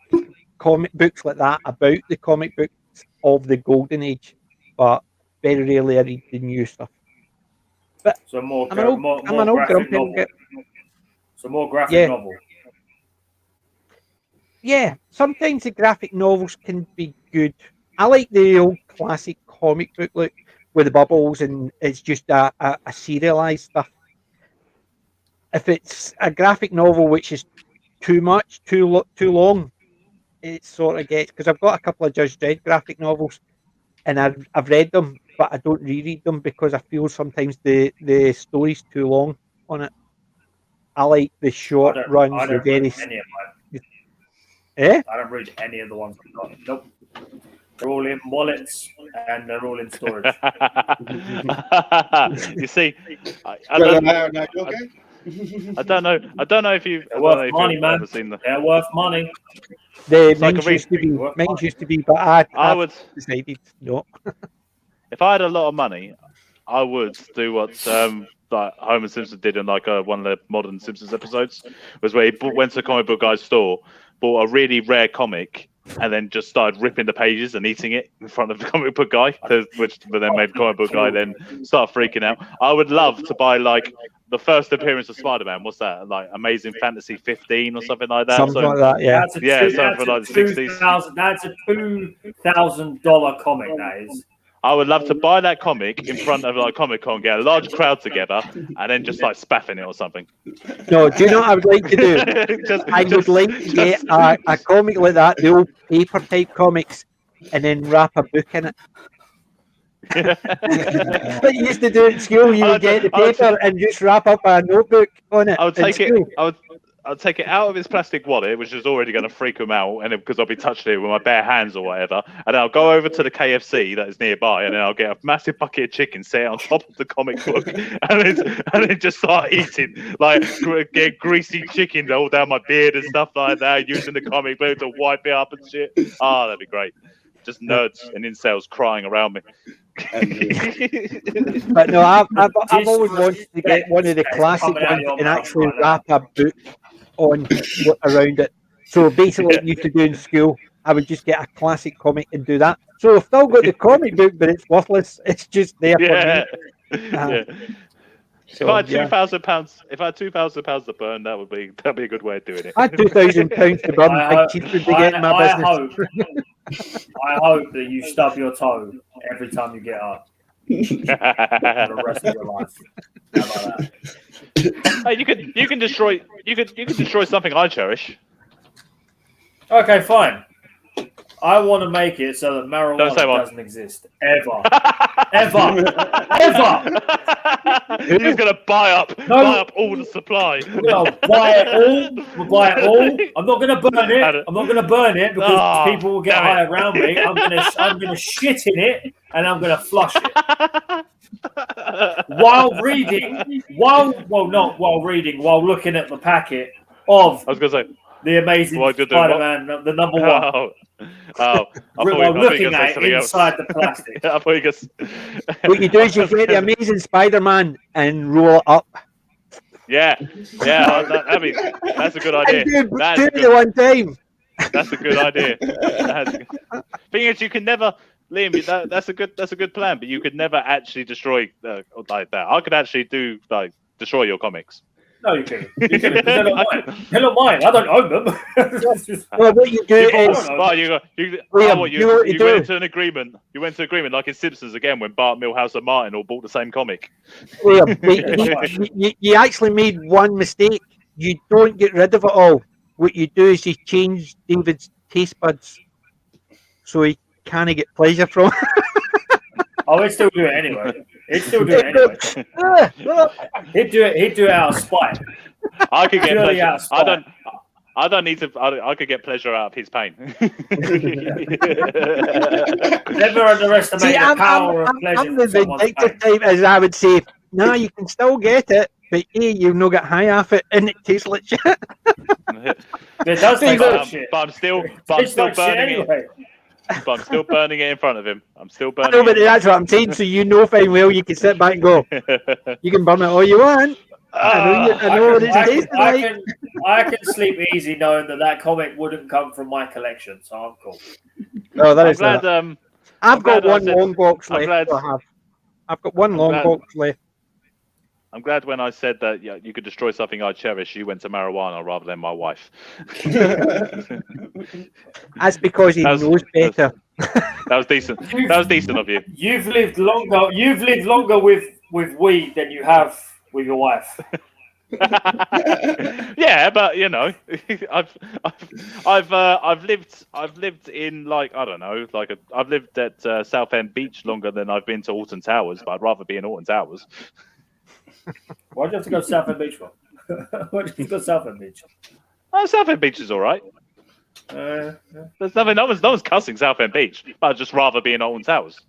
comic books like that about the comic books of the golden age, but very rarely I read the new stuff. But So more I'm an old graphic grumpy novel. So more graphic novel. Yeah, sometimes the graphic novels can be good. I like the old classic comic book look with the bubbles and it's just a serialized stuff. If it's a graphic novel which is too much, too long, it sort of gets because I've got a couple of Judge Dredd graphic novels and I've read them, but I don't reread them because I feel sometimes the story's too long on it. I like the short runs, I the don't very. read any of mine. Eh? I don't read any of the ones I've got. Nope. They're all in wallets and they're all in storage. You see, I Well, don't, now you're gay? I don't know. I don't know if you've, I They're don't know worth if money, you've man. ever seen the. They're worth money. The like mines a used to be, What? mines used to be, but I I would, decided no. if I had a lot of money, I would do what like Homer Simpson did in like one of the modern Simpsons episodes, was where he went to the comic book guy's store, bought a really rare comic, and then just started ripping the pages and eating it in front of the comic book guy, which then made the comic book guy then start freaking out. I would love to buy like the first appearance of Spider-Man. What's that? Like Amazing Fantasy 15 or something like that. Something like that, yeah. That's a Yeah, two, something that's like a the 60s. That's a $2,000 comic. That is. I would love to buy that comic in front of like Comic Con, get a large crowd together, and then just like spaffing it or something. No, do you know what I would like to do? I would like to get a comic like that, the old paper type comics, and then wrap a book in it. Like you used to do at school, you would get the paper and just wrap up a notebook on it. I would in take it. school. I'd take it out of his plastic wallet, which is already going to freak him out, and because I'll be touching it with my bare hands or whatever, and I'll go over to the KFC that is nearby, and then I'll get a massive bucket of chicken, set it on top of the comic book, and then just start eating, like get greasy chicken all down my beard and stuff like that, using the comic book to wipe it up and shit. Oh, that'd be great. Just nerds and incels crying around me. But no, I've always wanted to get one of the classic ones and actually wrap a book on around it. So basically, what you used to do in school, I would just get a classic comic and do that. So I've still got the comic book, but it's worthless. It's just there for me. Yeah. So, If I had £2,000, to burn, that'd be a good way of doing it. I had £2,000 to burn. I cheated to get in my business. I hope that you stub your toe every time you get up for the rest of your life. How about that? Hey, you can destroy something I cherish. Okay, fine. I want to make it so that marijuana doesn't exist ever, ever. You're just gonna buy up all the supply. We'll buy it all. We'll buy it all. I'm not gonna burn it. I'm not gonna burn it because people will get high around me. I'm gonna shit in it and I'm gonna flush it while looking at the packet of. I was gonna say the Amazing Spider-Man, the number one. While looking at it inside the plastic. I thought you guys... What you do is you get the Amazing Spider-Man and roll it up. Yeah. That's a good idea. Do it the one time. That's a good idea. Thing is, you can never, Liam. That's a good plan, but you could never actually destroy like that. I could actually destroy your comics. No, you couldn't. They're not mine. They're not mine. I don't own them. Well, what you do is... you went into an agreement. You went to agreement like in Simpsons again when Bart, Milhouse and Martin all bought the same comic. Liam, you actually made one mistake. You don't get rid of it all. What you do is you change David's taste buds so he can't get pleasure from it. Oh, he'd still do it anyway. He'd do it out of spite. I could get pleasure. I don't need to. I could get pleasure out of his pain. Never underestimate the power of pleasure. I'm the vindictive type, as I would say. No, you can still get it, but you've not got high off it, and it tastes like shit. It does taste like shit. But I'm still burning it. But I'm still burning it in front of him. I'm still burning it. But that's what I'm saying. So you know fine well you can sit back and go, you can burn it all you want. I know what it's tasting like. I can sleep easy knowing that comic wouldn't come from my collection, so I'm cool. Oh, that is glad, that. I've got one long box left. I've got one long box left. I'm glad when I said that you could destroy something I cherish, you went to marijuana rather than my wife. That's because he knows better. That was decent. That was decent of you. You've lived longer with weed than you have with your wife. Yeah, but you know, I've lived in I've lived at Southend Beach longer than I've been to Alton Towers, but I'd rather be in Alton Towers. Why'd you have to go to Southend Beach for? Why'd you have to go to Southend Beach? Oh, Southend Beach is all right. There's nothing. No one's cussing Southend Beach, but I'd just rather be in Alton Towers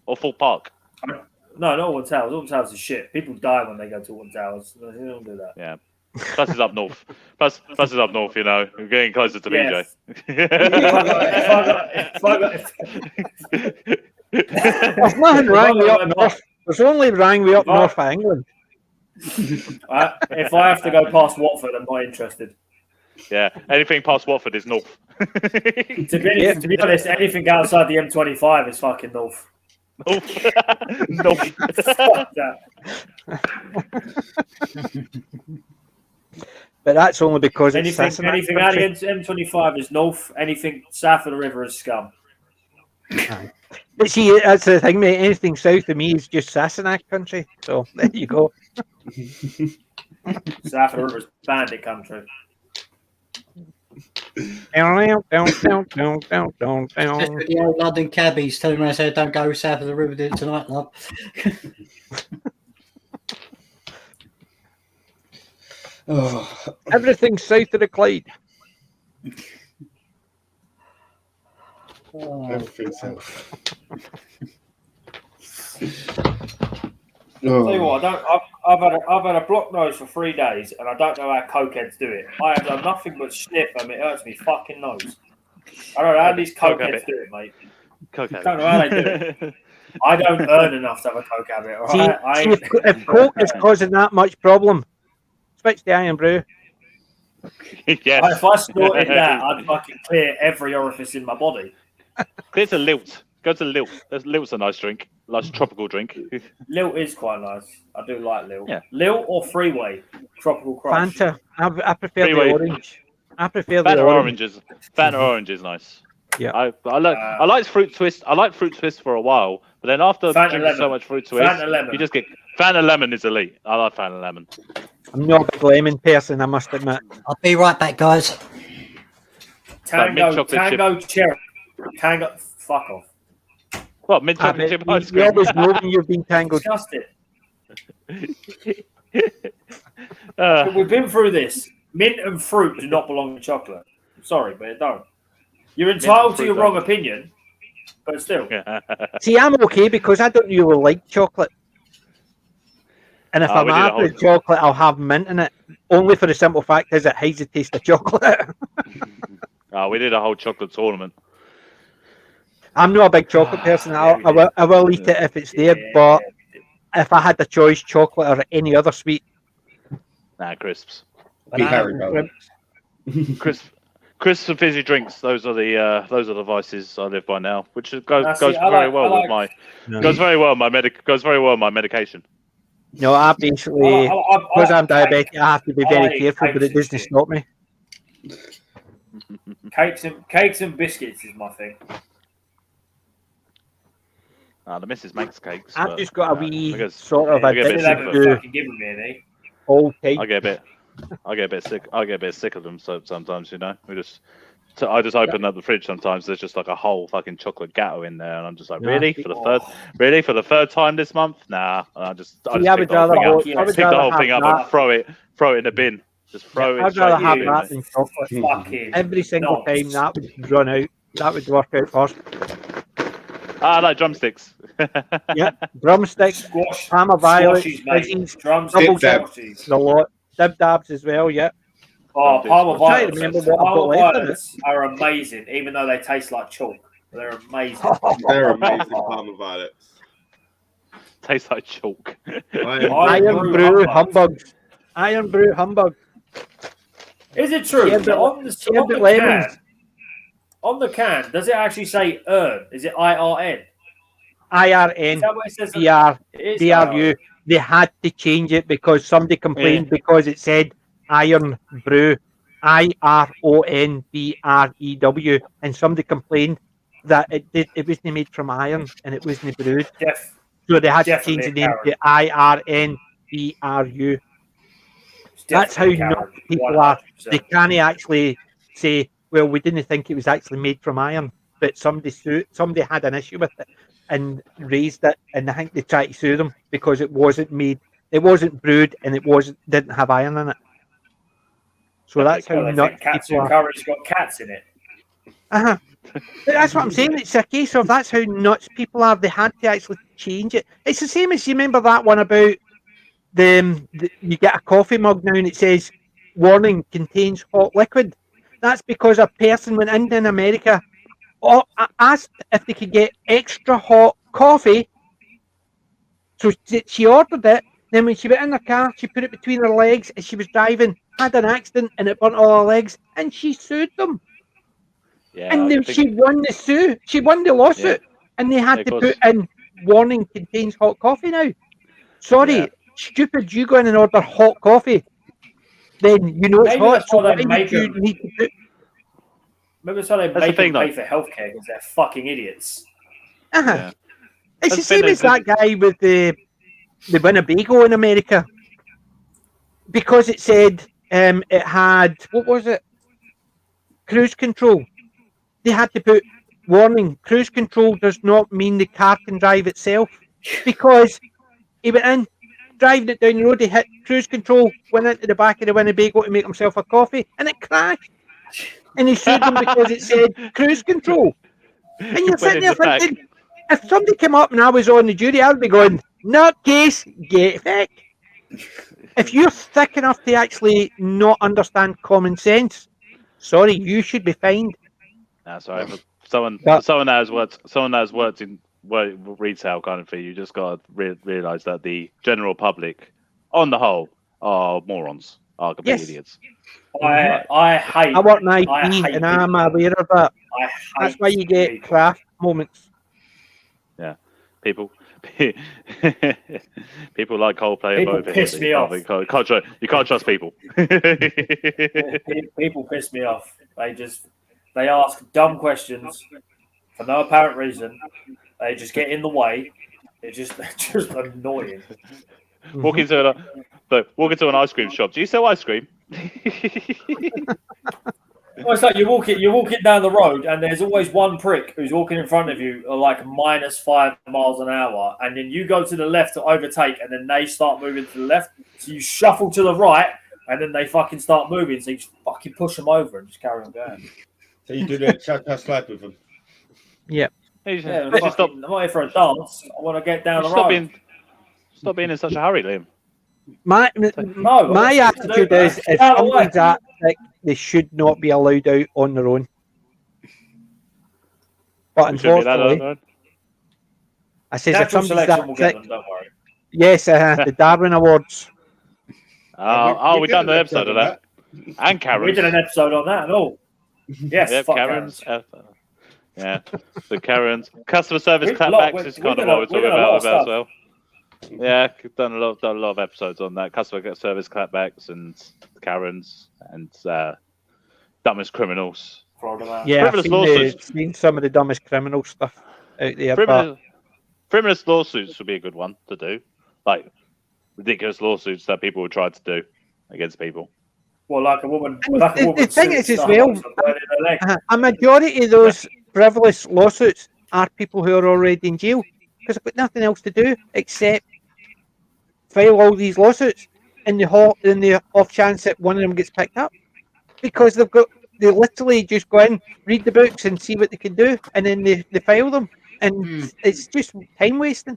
or Full Park. No, not Alton Towers. Alton Towers is shit. People die when they go to Alton Towers. They don't do that. Yeah. Plus it's up north. Plus it's up north. You know, we're getting closer to Yes. BJ. There's nothing wrong with up north. There's only wrong with up north of England. If I have to go past Watford, I'm not interested. Yeah, anything past Watford is north. To be honest, anything outside the M25 is fucking north. North. Fuck that. But that's only because it's Anything out of the M25 is north. Anything south of the river is scum. But see, that's the thing, mate. Anything south of me is just Sassenach country. So there you go. South of the river is bandit country. Down. Just with the old London cabbies telling me I said don't go south of the river tonight, love. Everything south of the Clyde. Everything south. Tell you what, I've had a blocked nose for 3 days, and I don't know how cokeheads do it. I have done nothing but sniff, and it hurts me fucking nose. I don't know how these cokeheads do it, mate. I don't know how they do it. I don't earn enough to have a coke habit. All right? See, if coke is causing that much problem, switch to Iron Brew. Yes. If I snorted that, I'd fucking clear every orifice in my body. Clear to Lilt. Go to Lilt. Lilt's a nice drink. Nice tropical drink. Lilt is quite nice. I do like Lilt. Yeah. Lilt or Freeway Tropical Crush. Fanta. I prefer Freeway. the orange. I prefer Fanta the orange. Fanta orange is nice. Yeah. I liked fruit twist. I liked fruit twist for a while, but then after Fanta drinking lemon. so much fruit twist, Fanta lemon. you just get Fanta lemon is elite. I like Fanta lemon. I'm not a big lemon person, I must admit. I'll be right back, guys. Tango cherry. Tango. Fuck off. What, mint chocolate chip ice You cream? always know when you've been tangled. Disgusting. We've been through this. Mint and fruit do not belong in chocolate. I'm sorry, but it don't. You're entitled to your wrong opinion, but still. See, I'm okay because I don't really like chocolate. And if I'm we did a after whole- chocolate, I'll have mint in it. Only for the simple fact is it hides the taste of chocolate. We did a whole chocolate tournament. I'm not a big chocolate person. I will eat it if it's there, but if I had the choice, chocolate or any other sweet. Nah, crisps. Be Haribo. Crisps and fizzy drinks. Those are the vices I live by now, which goes very well with my goes very well with my medication. No, I basically, because I'm diabetic, I have to be very careful, but it doesn't stop me. Cakes and biscuits is my thing. The missus makes cakes. I've but, just got a wee guess- sort of I get a bit sick of addiction it. to Fucking giving me any. old cake. I get a bit sick. I get a bit sick of them. So sometimes, you know, I just open up the fridge. Sometimes there's just like a whole fucking chocolate gatto in there, and I'm just like, really for the third time this month? Nah. And I just I pick would the whole rather thing up, I would pick the rather whole have thing up that. and throw it in the bin. Just throw it. I'd straight rather in have the that bin. than chocolate. Fucking Every single time nonce. that would run out. That would work out first. I like drumsticks. Yeah, drumsticks, Squash. Parma Violet, Squashies, mate. fizzies, Drums. double dab. Squashies. the lot, dib dabs as well. Yeah, Oh, Parma I'm trying to Violets. remember what I've got Parma left in it. Violets are amazing, even though they taste like chalk. They're amazing. They're amazing Parma Violets. Tastes like chalk. Iron Brew Humbugs. Iron Brew Humbug. Is it true? Sherbet- that on the sherbet lemons. can, on the can, does it actually say earn? Is it IRN? Is IRN, that what it says? BR, It is BRU. They had to change it because somebody complained because it said Iron Brew, IRONBREW, and somebody complained that it wasn't made from iron and it wasn't brewed. So they had to change the name to IRNBRU. That's how nuts people are. They can't actually say, well, we didn't think it was actually made from iron, but somebody had an issue with it and raised it, and I think they tried to sue them because it wasn't brewed, and it didn't have iron in it. So that's how nuts Katsu people are. curry's got cats in it. But that's what I'm saying. It's a case of that's how nuts people are. They had to actually change it. It's the same as you remember that one about you get a coffee mug now and it says warning contains hot liquid. That's because a person went in America, asked if they could get extra hot coffee. So she ordered it. Then when she went in her car, she put it between her legs as she was driving, had an accident, and it burnt all her legs. And she sued them. Yeah, And I then think, she won the sue. She won the lawsuit. And they had Yeah, to of put course. in warning contains hot coffee now. Sorry, Yeah. stupid, you go in and order hot coffee. Then you know it's Maybe hot. that's So why why they would make you them. need to put... Maybe that's why they That's the make thing, them pay though. for healthcare because they're fucking idiots. Yeah. It's That's the the same thing, as that guy with the Winnebago in America. Because it said it had, what was it? Cruise control. They had to put warning, cruise control does not mean the car can drive itself. Because he went in, driving it down the road, he hit cruise control, went into the back of the Winnebago to make himself a coffee, and it crashed. And he sued them because it said cruise control. And you're Went sitting in there the back. thinking, if somebody came up and I was on the jury, I'd be going, nutcase, get thick. If you're thick enough to actually not understand common sense, sorry, you should be fined. That's right. For someone But- that has worked in retail kind of thing, you just got to realize that the general public, on the whole, are morons, are complete Yes. idiots. I hate. I work in IT I hate and I'm people. aware of that. I That's hate why you get people. craft moments. People, people like Coldplay People over piss here. me off. You can't trust people. People piss me off. They ask dumb questions for no apparent reason. They just get in the way. They're just annoying. Walk into an ice cream shop. Do you sell ice cream? Well, it's like you're walking down the road, and there's always one prick who's walking in front of you, like -5 miles an hour, and then you go to the left to overtake, and then they start moving to the left. So you shuffle to the right, and then they fucking start moving. So you just fucking push them over and just carry on going. So you do the cha-cha slide with them. Yeah, Yeah, I'm not here for a dance. I want to get down the road. Stop being in such a hurry, Liam. My attitude is if somebody's that sick, they should not be allowed out on their own. But We shouldn't be allowed unfortunately, alone. I says if Natural somebody's selection that will sick, get them. Don't worry. yes, the Darwin Awards. We done an episode of that. And Karen. We did an episode on that and all. Yes, Yep, fuck Karen's. Karens. Yeah, the Karen's customer service We've clapbacks is kind of what we're talking done a lot about of as well. Yeah, done a lot of episodes on that customer service clapbacks and Karen's and dumbest criminals. Florida man. Yeah, I've Frivolous seen some of the dumbest criminal stuff out there. But Frivolous lawsuits would be a good one to do, like ridiculous lawsuits that people would try to do against people. Well, like a woman. And Like a the woman thing is as well, leg. a majority of those frivolous lawsuits are people who are already in jail because they've got nothing else to do except file all these lawsuits in the off chance that one of them gets picked up, because they literally just go in, read the books and see what they can do, and then they file them, and it's just time wasting.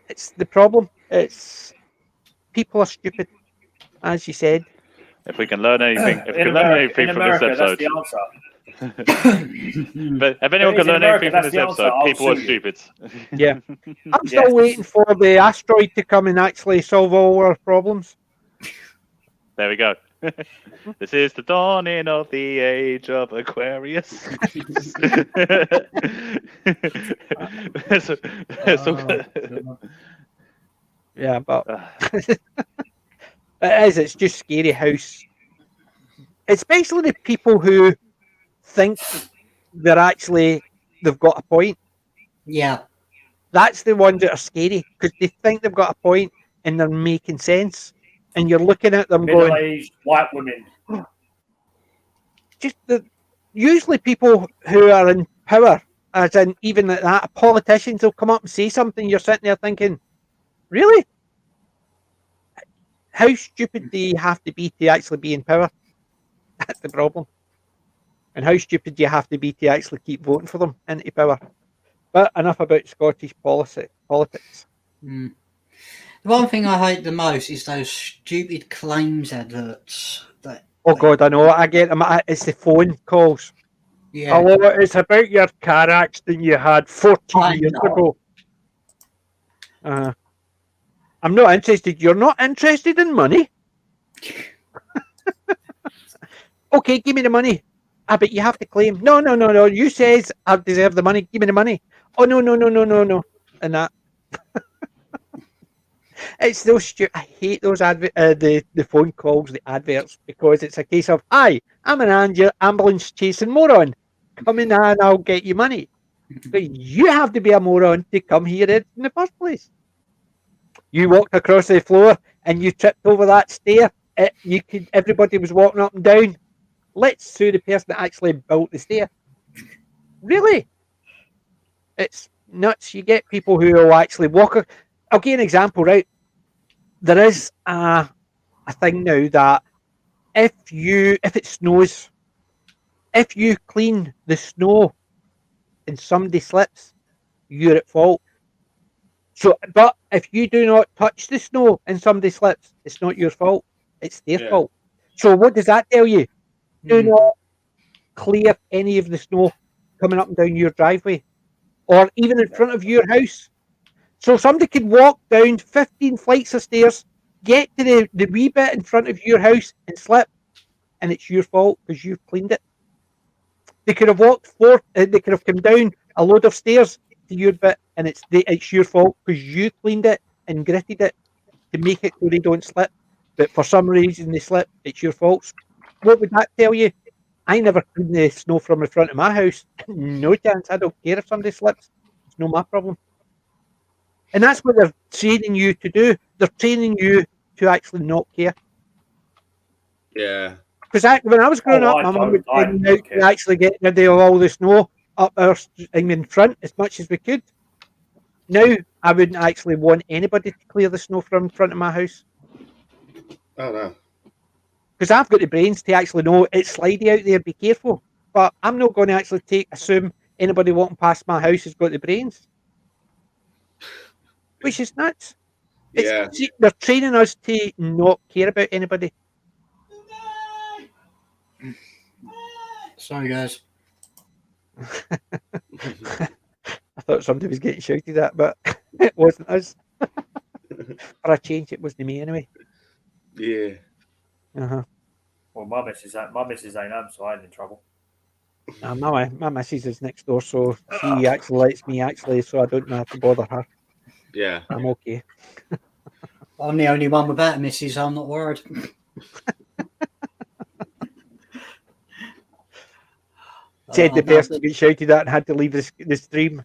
It's the problem. It's people are stupid, as you said. If we can learn anything, in America, this episode, that's the answer. but if anyone can learn anything from this episode, people are stupid. Yeah. I'm still waiting for the asteroid to come and actually solve all our problems. There we go. This is the dawning of the age of Aquarius. Yeah, but it's just scary how especially the people who think they've got a point. Yeah. That's the ones that are scary because they think they've got a point and they're making sense. And you're looking at them going, middle-aged white women. Usually people who are in power, as in even at that, politicians will come up and say something. You're sitting there thinking, really? How stupid do you have to be actually be in power? That's the problem. And how stupid do you have to be to actually keep voting for them into power? But enough about Scottish politics. The one thing I hate the most is those stupid claims adverts. Oh God, I know. I get them. It's the phone calls. Yeah, Hello, it's about your car accident you had 14 I years know. ago. I'm not interested. You're not interested in money? Okay, give me the money. But you have to claim. No. You says I deserve the money. Give me the money. Oh, no. And that. It's so stupid. I hate those the phone calls, the adverts, because it's a case of, hi, I'm an ambulance chasing moron. Come in and I'll get you money. But you have to be a moron to come here in the first place. You walked across the floor and you tripped over that stair. Everybody was walking up and down. Let's sue the person that actually built the stair. Really? It's nuts. You get people who will actually walk. I'll give you an example, right? There is a thing now that if it snows, if you clean the snow and somebody slips, you're at fault. So, but if you do not touch the snow and somebody slips, it's not your fault. It's their fault. So what does that tell you? Do not clear any of the snow coming up and down your driveway or even in front of your house. So somebody could walk down 15 flights of stairs, get to the wee bit in front of your house and slip, and it's your fault because you've cleaned it. They could have walked they could have come down a load of stairs to your bit, and it's your fault because you cleaned it and gritted it to make it so they don't slip. But for some reason they slip, it's your fault. What would that tell you? I never clean the snow from the front of my house. No chance. I don't care if somebody slips. It's not my problem. And that's what they're training you to do. They're training you to actually not care. Yeah. Because when I was growing up, my mum would I send me out to actually get rid of all the snow up our in front as much as we could. Now, I wouldn't actually want anybody to clear the snow from in front of my house. Oh, no. Because I've got the brains to actually know it's slidey out there, be careful. But I'm not going to actually assume anybody walking past my house has got the brains. Which is nuts. Yeah. They're training us to not care about anybody. Sorry, guys. I thought somebody was getting shouted at, but it wasn't us. For a change, it wasn't me anyway. Yeah. Well, my missus ain't home, so I ain't in trouble. My missus is next door, so she actually lets me so I don't have to bother her. Yeah. I'm okay. I'm the only one without a missus, so I'm not worried. Said the person who got shouted at and had to leave the stream.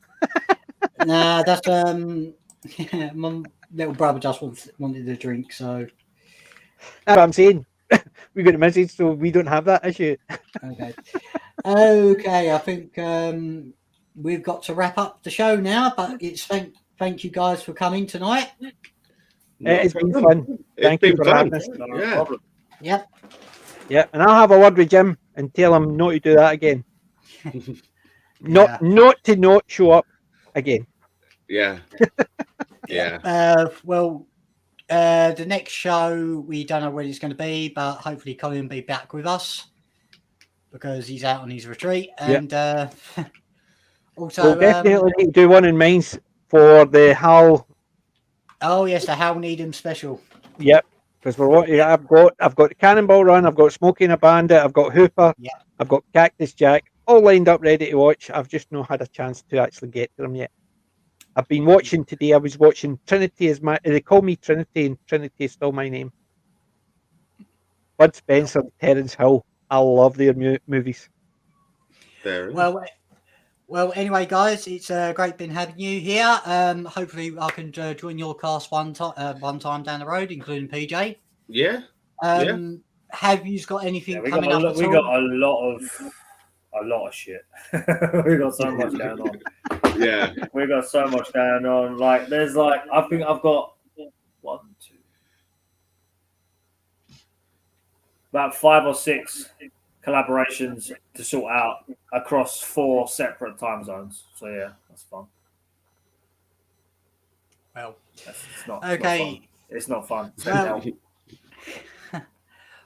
Nah, that's my little brother just wanted a drink, so That's what I'm saying. We got a message, so we don't have that issue. okay. I think we've got to wrap up the show now. But it's thank you guys for coming tonight. It's been fun. Thank you for having us. Yeah. Yep. Yeah, and I'll have a word with Jim and tell him not to do that again. Not to not show up again. Yeah. Yeah. The next show we don't know when it's going to be, but hopefully Colin will be back with us because he's out on his retreat. And also, we'll definitely need to do one in Mainz for the Hal. Oh yes, the Hal Needham special. Yep, because I've got the Cannonball Run, I've got Smoking a Bandit, I've got Hooper, I've got Cactus Jack, all lined up ready to watch. I've just not had a chance to actually get to them yet. I've been watching today. I was watching Trinity they call me Trinity, and Trinity is still my name. Bud Spencer and Terence Hill. I love their movies. Well, anyway, guys, it's great been having you here. Hopefully, I can join your cast one time down the road, including PJ. Yeah. Have you got anything coming up? We got a lot of shit. We got so much going on. Yeah. We got so much going on. Like, there's I think I've got about 5 or 6 collaborations to sort out across 4 separate time zones. So yeah, that's fun. Well, It's not okay. It's not fun. Well,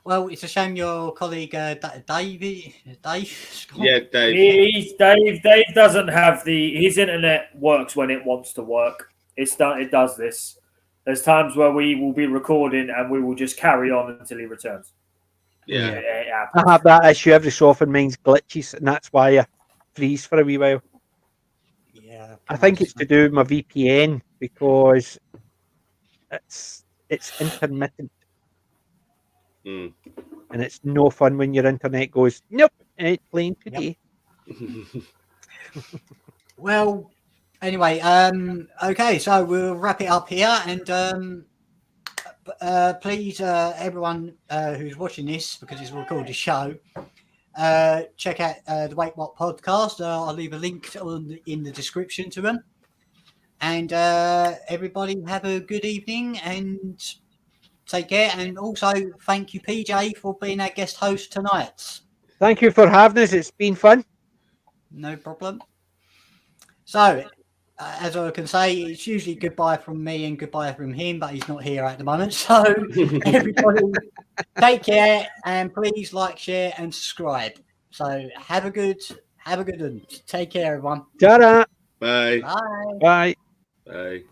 well, it's a shame your colleague Dave. Scott? Yeah, Dave. Dave doesn't have his internet works when it wants to work. It does this. There's times where we will be recording and we will just carry on until he returns. Yeah. I have that issue every so often. Mine's glitches, and that's why I freeze for a wee while. Yeah, I think it's to do with my VPN because it's intermittent, Mm. and it's no fun when your internet goes, nope, it ain't playing today. Well, anyway, okay, so we'll wrap it up here, and please, everyone who's watching this, because it's a recorded show, check out the Wait What podcast. I'll leave a link in the description to them. And everybody have a good evening and take care. And also, thank you, PJ, for being our guest host tonight. Thank you for having us. It's been fun. No problem. So, as I can say, it's usually goodbye from me and goodbye from him, but he's not here at the moment. So, everybody, take care and please like, share, and subscribe. So, have a good one. Take care, everyone. Ta-da. Bye. Bye. Bye. Bye.